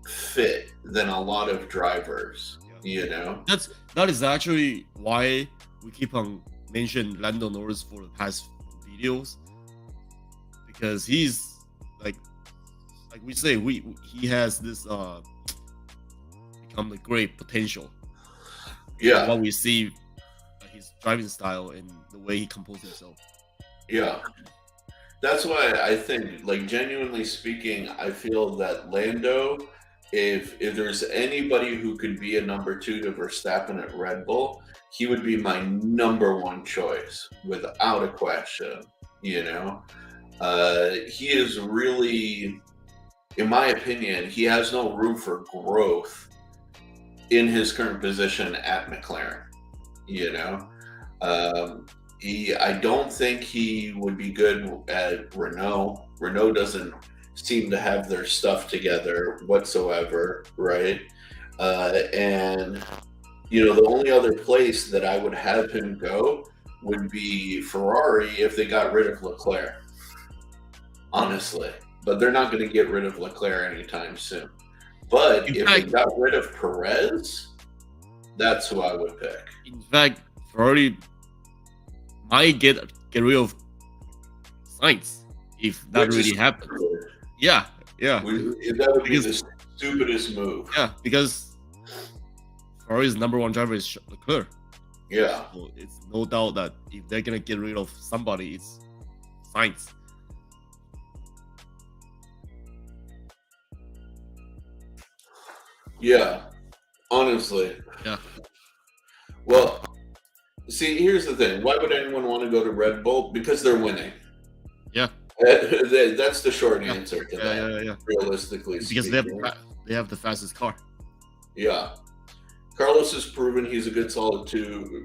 fit than a lot of drivers. That is actually why we keep on mentioning Lando Norris for the past videos, because he's like we say, he has this become the great potential. Yeah, what we see, his driving style and the way he composes himself. Yeah, that's why I think, genuinely speaking, I feel that Lando, if there's anybody who could be a number 2 to Verstappen at Red Bull, he would be my number 1 choice without a question. He is really, in my opinion, he has no room for growth in his current position at McLaren. I don't think he would be good at Renault. Renault doesn't seem to have their stuff together whatsoever, right? And The only other place that I would have him go would be Ferrari if they got rid of Leclerc, honestly. But they're not going to get rid of Leclerc anytime soon. But In if they fact, got rid of Perez, that's who I would pick. in fact, Ferrari might get rid of Sainz if that Which really is happens. stupid. Yeah, yeah, That would be the Because- stupidest move. yeah. Because Ferrari's number one driver is Leclerc. Yeah. So it's no doubt that if they're gonna get rid of somebody, it's Sainz. Yeah. Honestly. Yeah. Well, see, here's the thing. Why would anyone want to go to Red Bull? Because they're winning. Yeah. That's the short answer to that. Yeah. Realistically Because speaking. they have the fastest car. Yeah. Carlos has proven he's a good solid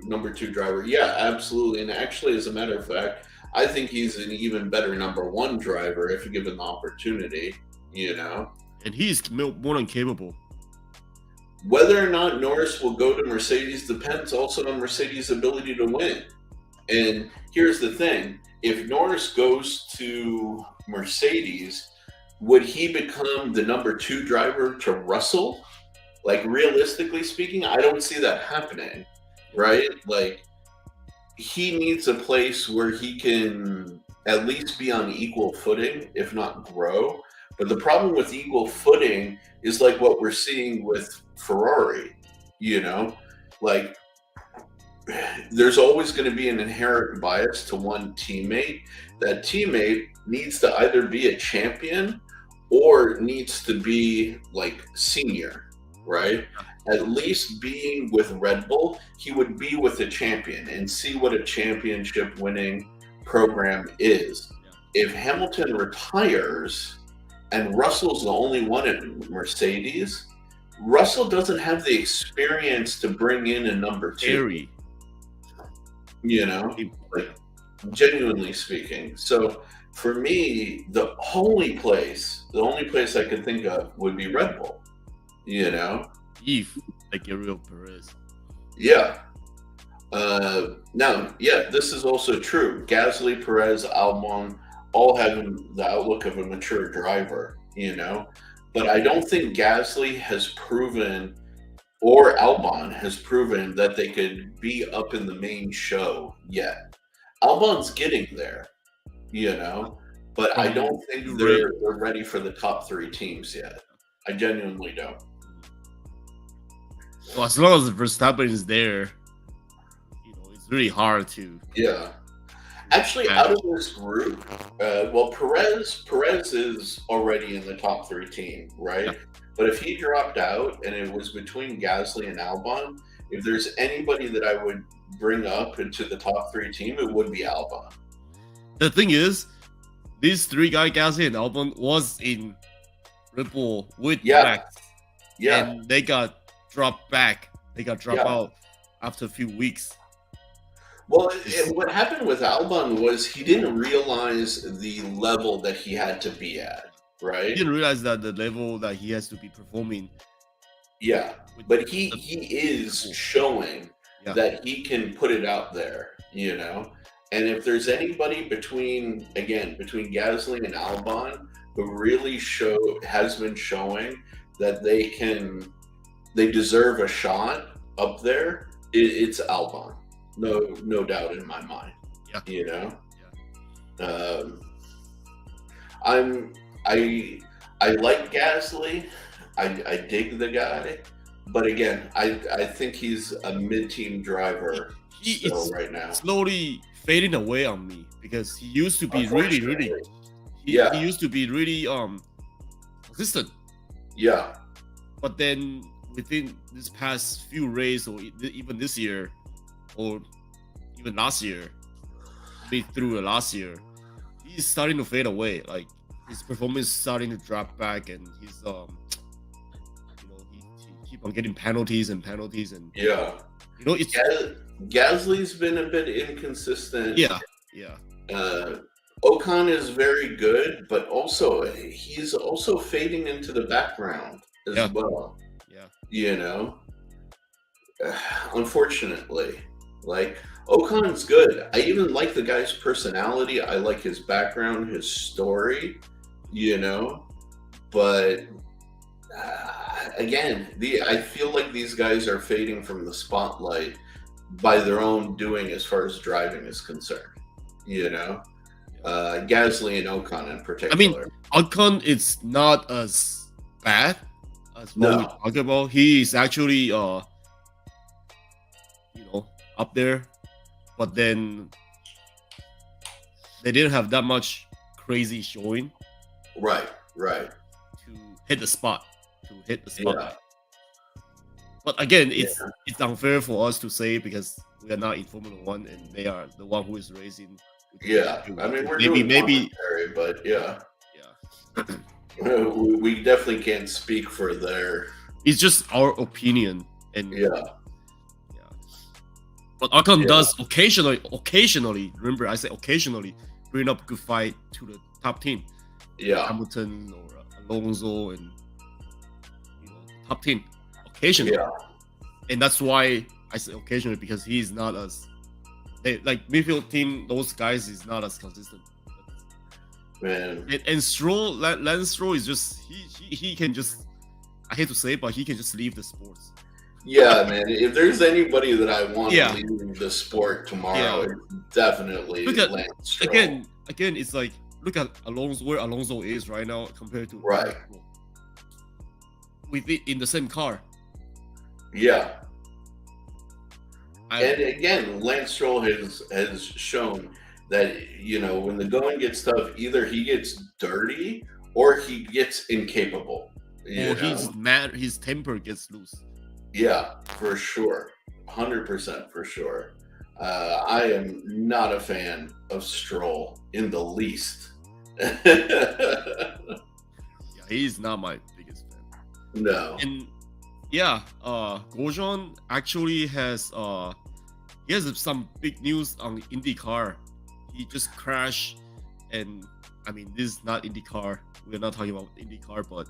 number two driver. Yeah, absolutely. And actually, as a matter of fact, I think he's an even better number one driver if given the opportunity, And he's more than capable. Whether or not Norris will go to Mercedes depends also on Mercedes' ability to win. And here's the thing. If Norris goes to Mercedes, would he become the number two driver to Russell? Like, realistically speaking, I don't see that happening, right? Like, he needs a place where he can at least be on equal footing, if not grow. But the problem with equal footing is like what we're seeing with Ferrari, like there's always going to be an inherent bias to one teammate. That teammate needs to either be a champion or needs to be like senior, right? At least being with Red Bull, he would be with a champion and see what a championship winning program is. If Hamilton retires and Russell's the only one at Mercedes, Russell doesn't have the experience to bring in a number two. Like, genuinely speaking. So for me, the only place I could think of would be Red Bull. If they get rid of Perez. Yeah. Now, this is also true. Gasly, Perez, Albon all have the outlook of a mature driver, But I don't think Gasly has proven, or Albon has proven, that they could be up in the main show yet. Albon's getting there, but I don't think they're ready for the top three teams yet. I genuinely don't. Well, as long as Verstappen is there, it's really hard to. Yeah. Actually, out of this group, Perez is already in the top three team, right? Yeah. But if he dropped out and it was between Gasly and Albon, if there's anybody that I would bring up into the top three team, it would be Albon. The thing is, these three guys, Gasly and Albon, was in Red Bull with Max. Yeah. And they got dropped back. They got dropped out after a few weeks. Well, what happened with Albon was he didn't realize the level that he had to be at, right? He didn't realize that the level that he has to be performing. Yeah, but he is showing that he can put it out there, And if there's anybody between Gasly and Albon who really has been showing that they deserve a shot up there, it's Albon. No doubt in my mind. Yeah. I like Gasly. I dig the guy, but again, I think he's a mid-team driver right now. Slowly fading away on me because he used to be really. He used to be really consistent. Yeah. But then within this past few races, or even this year, or even last year, through last year, he's starting to fade away. Like his performance is starting to drop back, and he's he keep on getting penalties, and it's Gasly's been a bit inconsistent. Yeah. Ocon is very good, but also he's also fading into the background as well. Yeah. unfortunately, like Ocon's good. I even like the guy's personality. I like his background, his story, you know. But again, I feel like these guys are fading from the spotlight by their own doing as far as driving is concerned. You know, Gasly and Ocon in I mean, particular. Ocon is not as bad as what we No, talk about. He is actually up there, but then they didn't have that much crazy showing right, right, to hit the spot. yeah, But again, yeah, it's unfair for us to say because we are not in Formula One and they are the one who is racing. yeah. I mean, we're Maybe doing maybe commentary, but yeah, yeah. we definitely can't speak for their. It's just our opinion and Yeah, yeah. But Ocon yeah, does occasionally, remember I said occasionally, bring up good fight to the top team. yeah, Hamilton or Alonso and top team occasionally. yeah, And that's why I say occasionally because he's not as like midfield team, those guys is not as consistent. man. And Stroll, Lance Stroll is just he can just, I hate to say it, but he can just leave the sports. Yeah, man. If there's anybody that I want Yeah. to leave the sport tomorrow, Yeah. it's definitely Look at Lance Stroll. again, it's like look at Alonso, where Alonso is right now compared to Right. Lance Stroll. With it in the same car. Yeah. I, And again, Lance Stroll has shown that when the going gets tough, either he gets dirty or he gets incapable. or he's mad, his temper gets loose. Yeah, for sure, 100% for sure. I am not a fan of Stroll in the least. Yeah, he's not my biggest fan. No. And yeah, Grosjean actually has he has some big news on IndyCar. He just crashed, and I mean this is not IndyCar. We're not talking about IndyCar, but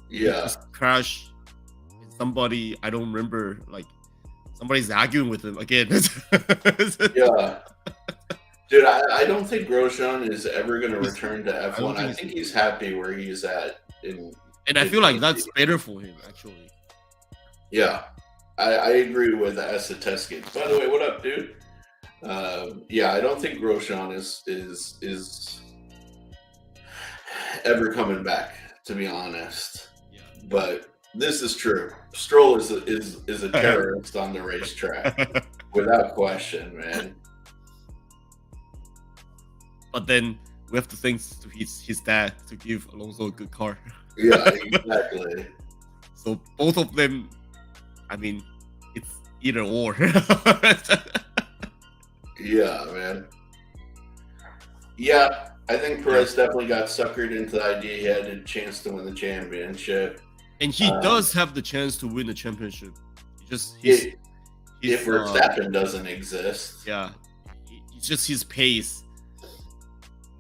he Yeah. just crashed. And somebody, I don't remember, like somebody's arguing with him again. Yeah. Dude, I don't think Grosjean is ever going to return to F1. I think he's happy where he's at. And I feel like that's better for him, actually. Yeah. I agree with Asateskin. By the way, what up, dude? Yeah, I don't think Grosjean is ever coming back, to be honest. Yeah. But this is true. Stroll is a terrorist on the racetrack, without question, man. But then we have to thank to his dad to give Alonso a good car. Yeah, exactly. So both of them, I mean, it's either or. Yeah, man. Yeah, I think Perez definitely got suckered into the idea he had a chance to win the championship. And he does have the chance to win the championship. If Verstappen doesn't exist. Yeah. It's just his pace.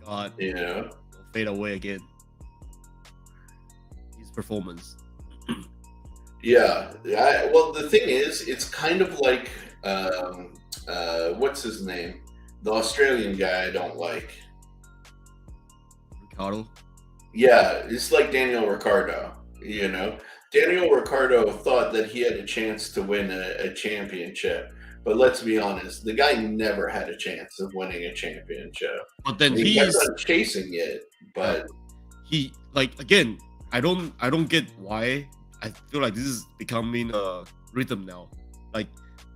God. Will fade away again. His performance. Yeah. Well, the thing is, it's kind of like, what's his name? The Australian guy I don't like. Ricardo? Yeah, it's like Daniel Ricciardo. Daniel Ricciardo thought that he had a chance to win a championship. But let's be honest, the guy never had a chance of winning a championship. But then he kept on chasing it. But he, like, again, I don't get why. I feel like this is becoming a rhythm now. Like,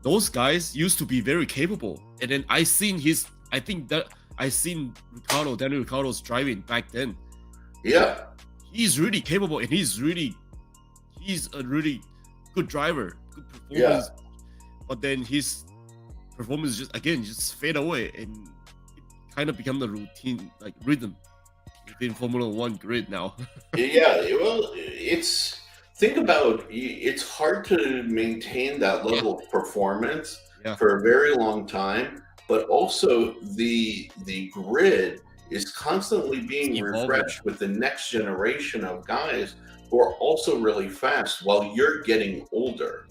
those guys used to be very capable, and then I seen Daniel Ricciardo's driving back then. Yeah, he's really capable, and he's a really good driver, good performance. Yeah. But then his performance just fade away, and it kind of become the routine, like rhythm within Formula One grid now. Yeah, well, think about it's hard to maintain that level of performance for a very long time, but also the grid is constantly being refreshed with the next generation of guys who are also really fast while you're getting older,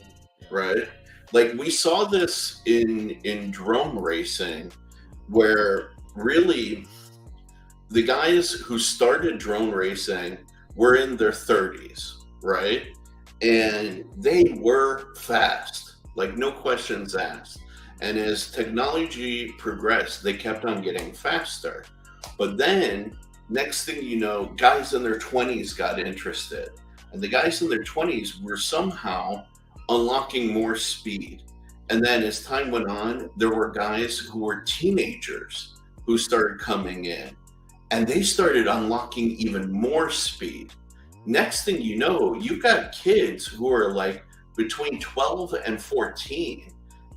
right? Like we saw this in drone racing, where really the guys who started drone racing were in their 30s, right? And they were fast, like no questions asked. And as technology progressed, they kept on getting faster. But then, next thing you know, guys in their 20s got interested. And the guys in their 20s were somehow unlocking more speed. And then as time went on, there were guys who were teenagers who started coming in, and they started unlocking even more speed. Next thing you know, you've got kids who are like between 12 and 14,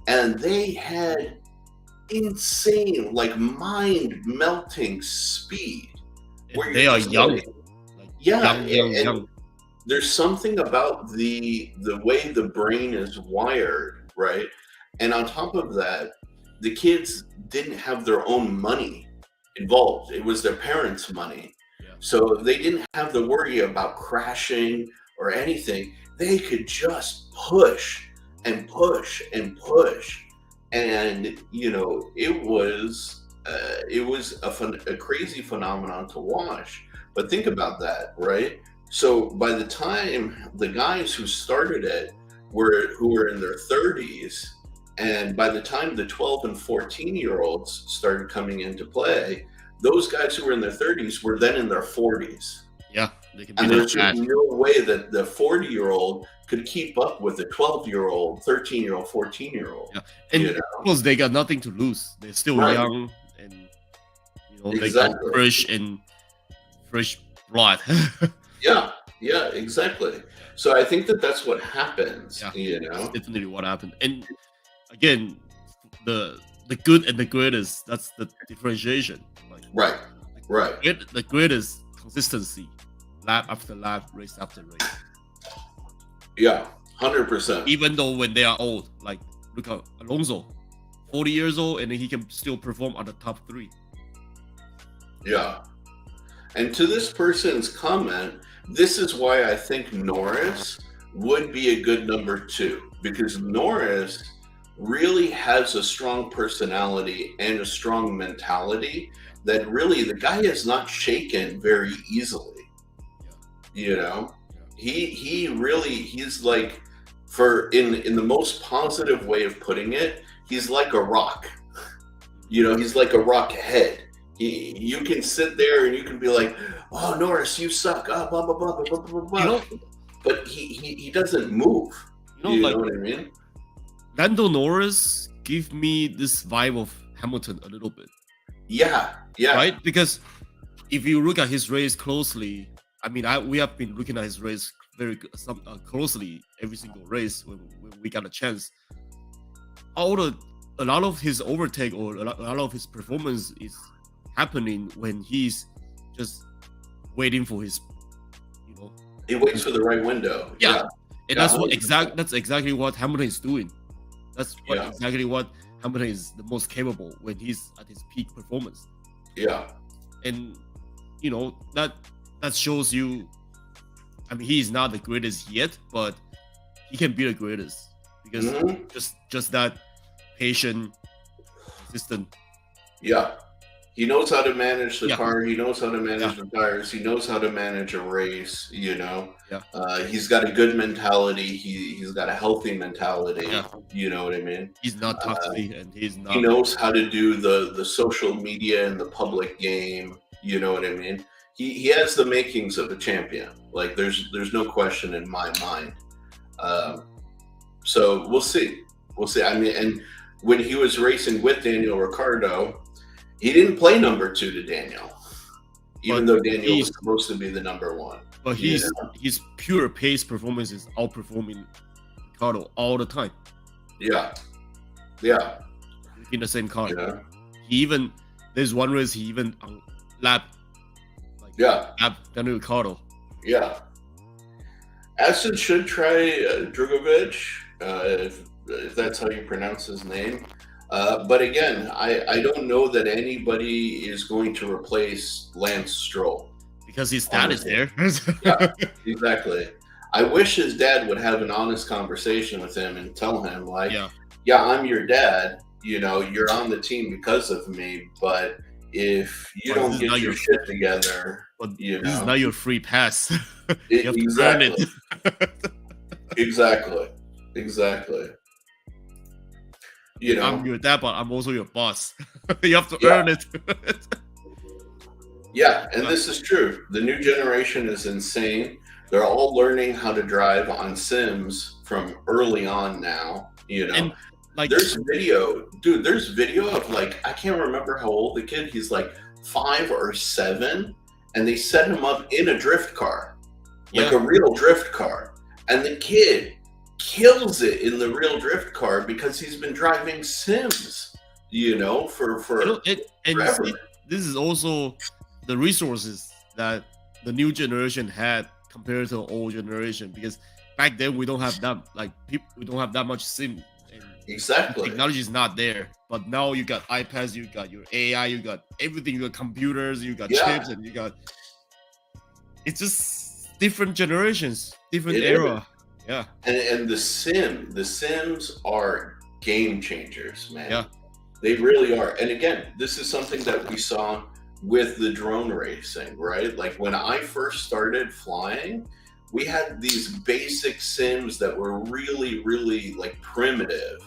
and they had insane, like mind melting speed. And they are young, Like, like yeah, young. there's something about the way the brain is wired, right? And on top of that, the kids didn't have their own money involved. It was their parents' money. Yeah. So they didn't have to worry about crashing or anything. They could just push and push and push. And it was a crazy phenomenon to watch. But think about that, right? So by the time the guys who started it who were in their 30s, and by the time the 12 and 14-year-olds started coming into play, those guys who were in their 30s were then in their 40s. Yeah, they can be And that there's bad. just no way that the 40-year-old could keep up with a 12-year-old, 13-year-old, 14-year-old. Yeah, and you know? because they got nothing to lose, they're still Right. young, and they got Exactly. fresh blood. Yeah, exactly. So I think that that's what happens. Yeah. That's definitely what happened. And again, the good and the greatest, that's the differentiation. Like, Right. the greatest consistency, lap after lap, race after race. Yeah, 100%. Even though when they are old, like look at Alonso, 40 years old, and then he can still perform at the top 3. Yeah. And to this person's comment, this is why I think Norris would be a good number 2, because Norris really has a strong personality and a strong mentality that really the guy is not shaken very easily. He's like, in the most positive way of putting it, he's like a rock. He's like a rock head. You can sit there and you can be like, "Oh, Norris, you suck," blah blah blah blah blah blah. But he doesn't move. You know what I mean? Lando Norris give me this vibe of Hamilton a little bit. Yeah. Right? Because if you look at his race closely, I mean, we have been looking at his race very closely every single race when we got a chance. A lot of his overtake or a lot of his performance is happening when he's just waiting for his, he waits for the right window. Yeah. And that's exactly what Hamilton is doing. That's exactly what Hamilton is the most capable when he's at his peak performance. Yeah. And that shows you, I mean, he's not the greatest yet, but he can be the greatest because just that patient, consistent. Yeah. He knows how to manage the car. He knows how to manage the tires. He knows how to manage a race. He's got a good mentality. He's got a healthy mentality. Yeah. You know what I mean? He's not toxic, and he's not. He knows how to do the social media and the public game. You know what I mean? He has the makings of a champion. Like there's no question in my mind. So we'll see. I mean, and when he was racing with Daniel Ricciardo, he didn't play number 2 to Daniel, even though Daniel was supposed to be the number 1. But his pure pace performance is outperforming Ricciardo all the time. Yeah. In the same car. Yeah. There's one race he even lapped Daniel Ricciardo. Yeah. Aston should try Drugovic, if that's how you pronounce his name. But again, I don't know that anybody is going to replace Lance Stroll. Because his dad is there. Yeah, exactly. I wish his dad would have an honest conversation with him and tell him, like, Yeah, yeah, I'm your dad. You're on the team because of me, but if you but this don't is get not your your shit together, but you this is know, not your free pass. You have to earn it. exactly, exactly, exactly. You I'm know, your dad, but I'm also your boss. You have to yeah, earn it. yeah, and Yeah, this is true. The new generation is insane. They're all learning how to drive on Sims from early on now. and like There's video, dude. There's video of, like, I can't remember how old the kid. He's like 5 or 7, and they set him up in a drift car, like yeah, a real drift car, and the kid kills it in the real drift car because he's been driving Sims, for and you forever. see, this is also the resources that the new generation had compared to the old generation because back then we don't have that we don't have that much sim and Exactly. technology is not there. But now you got iPads, you got your AI, you got everything, you got computers, you got chips, Yeah, and you got it's just different generations, different it is. era. Yeah, And the Sims are game changers, man. yeah, They really are. And again, this is something that we saw with the drone racing, right? Like when I first started flying, we had these basic sims that were really, really like primitive,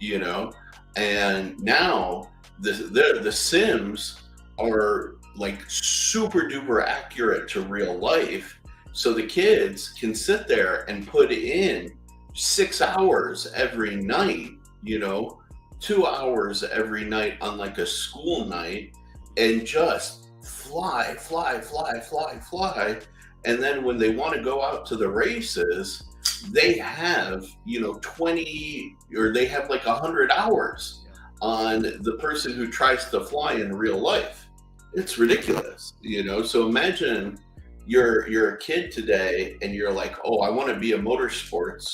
you know? And now the sims are like super duper accurate to real life. So the kids can sit there and put in 6 hours every night, you know, 2 hours every night on like a school night and just fly, fly, fly, fly, fly. And then when they want to go out to the races, they have, 20 or they have like 100 hours on the person who tries to fly in real life. It's ridiculous, So imagine you're a kid today and you're like, oh, I want to be a motorsports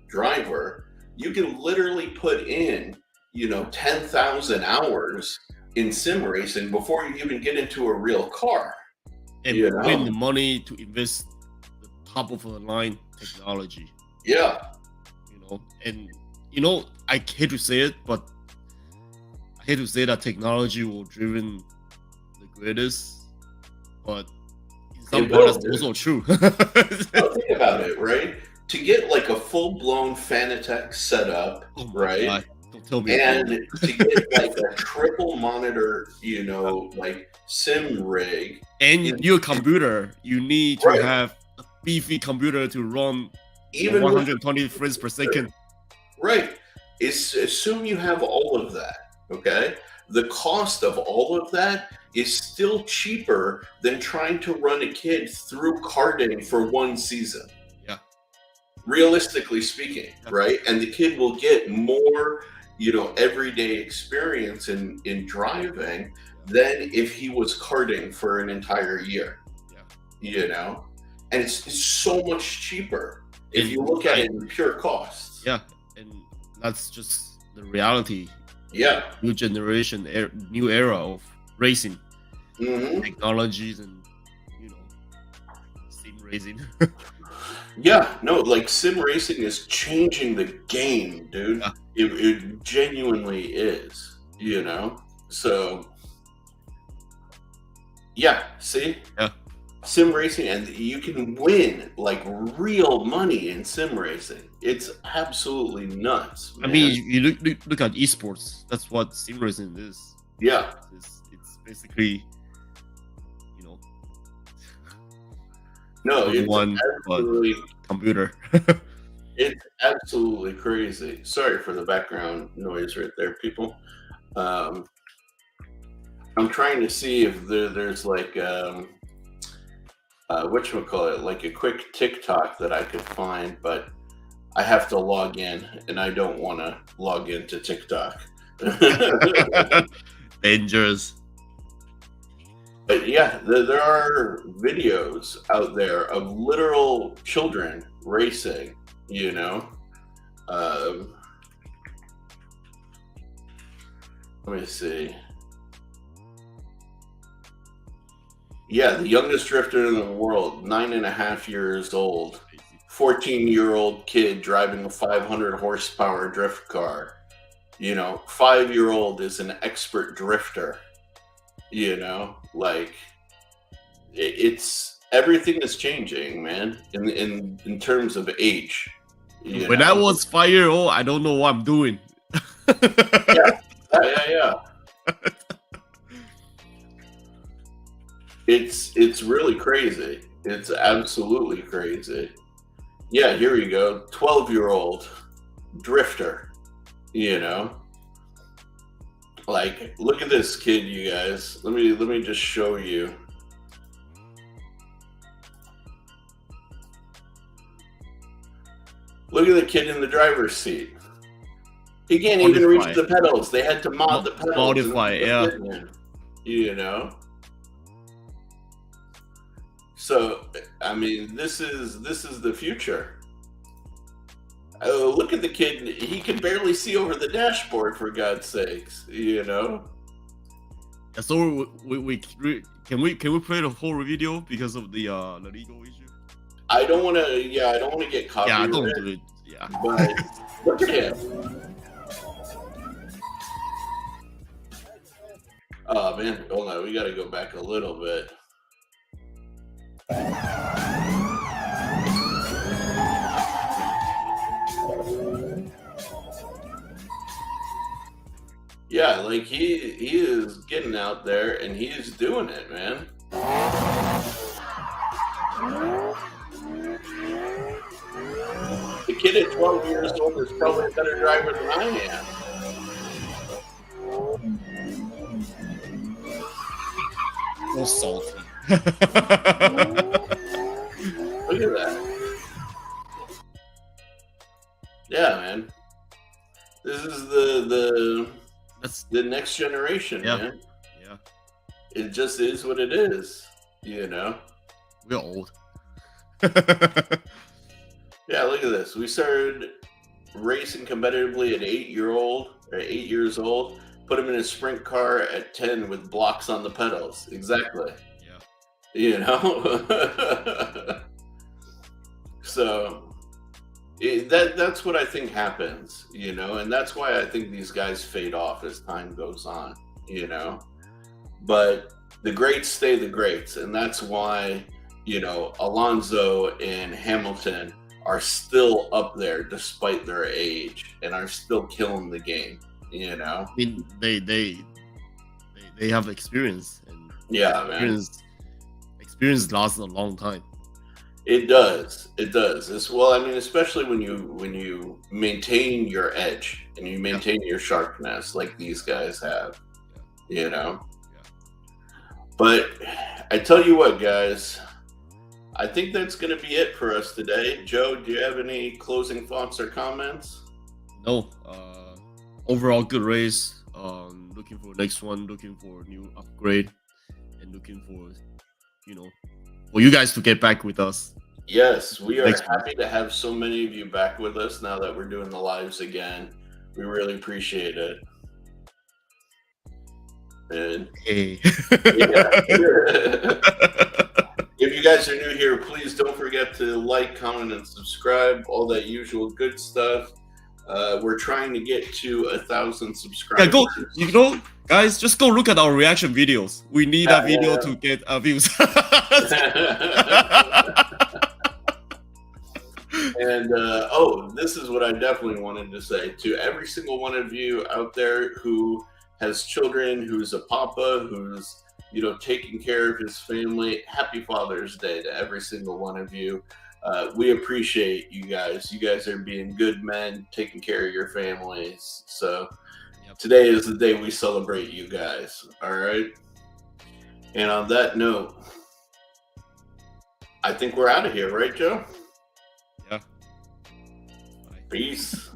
driver. You can literally put in 10,000 hours in sim racing before you even get into a real car, and you put in the know? money to invest the top of the line technology. Yeah, And I hate to say it, but I hate to say that technology will driven the greatest, but in some it part will, that's dude. also true. Now think about it, right? To get like a full-blown Fanatec setup, Oh my right? god, don't tell me about And to get like a triple monitor, that. like sim rig, And is your computer, you need to right. have a beefy computer to run Even with 120 frames per second. right. Assume you have all of that, okay? The cost of all of that is still cheaper than trying to run a kid through karting for one season, Yeah, realistically speaking, yeah, right? And the kid will get more, everyday experience in driving than if he was karting for an entire year, yeah. you know? And it's so much cheaper if you And look at it in pure costs. yeah, and that's just the reality. Yeah. New generation, new era of racing Hmm. technologies and you know sim racing. Yeah, no, like sim racing is changing the game, dude. Yeah, It genuinely is. So, yeah, see? yeah. Sim racing, and you can win like real money in sim racing. It's absolutely nuts, I man. mean, you look at esports. That's what sim racing is. Yeah. It's basically you know No, another it's one but absolutely computer. it's absolutely crazy. Sorry for the background noise right there, people. Um, I'm trying to see if there's like whatchamacallit, like a quick TikTok that I could find, but I have to log in and I don't want to log into TikTok. Dangerous. But yeah, there are videos out there of literal children racing. Um, let me see. Yeah, the youngest drifter in the world, 9.5 years old, 14-year-old kid driving a 500 horsepower drift car. 5-year-old is an expert drifter. Like it's everything is changing, man. In terms of age. When I was 5 years old, I don't know what I'm doing. Yeah. It's really crazy. It's absolutely crazy. Yeah, here we go. 12-year-old drifter. Like, look at this kid, you guys. Let me just show you. Look at the kid in the driver's seat. He can't even reach the pedals. They had to mod the pedals. Modify, yeah. So, I mean, this is the future. Oh, look at the kid. He can barely see over the dashboard, for God's sakes. So we can we play the whole video because of the legal issue? I don't want to. Yeah, I don't want to get copyrighted. Yeah, don't do it. Yeah. But look at him. Oh man, hold on. We got to go back a little bit. Yeah, like he is getting out there and he is doing it, man. The kid at 12 years old is probably a better driver than I am. So salty. Look at that. Yeah, man. This is the next generation, man. Yeah. It just is what it is, We're old. Yeah, look at this. We started racing competitively at 8 years old. Put him in a sprint car at 10 with blocks on the pedals. Exactly. Yeah. So that's what I think happens, and that's why I think these guys fade off as time goes on, But the greats stay the greats, and that's why, Alonso and Hamilton are still up there despite their age and are still killing the game, I mean, they have experience, and experience lasts a long time. It does. Well, I mean, especially when you maintain your edge and you maintain your sharpness like these guys have, But I tell you what, guys, I think that's going to be it for us today. Joe, do you have any closing thoughts or comments? No. Overall, good race. Looking for next one. Looking for new upgrade, and looking for, for you guys to get back with us. Yes, we are happy to have so many of you back with us now that we're doing the lives again. We really appreciate it. And hey. If you guys are new here, please don't forget to like, comment, and subscribe. All that usual good stuff. We're trying to get to 1,000 subscribers. Yeah, guys, just go look at our reaction videos. We need a video to get views. And this is what I definitely wanted to say to every single one of you out there who has children, who's a papa, who's taking care of his family. Happy Father's Day to every single one of you. We appreciate you guys. You guys are being good men, taking care of your families. So today is the day we celebrate you guys. All right. And on that note, I think we're out of here, right, Joe? Yeah. Peace.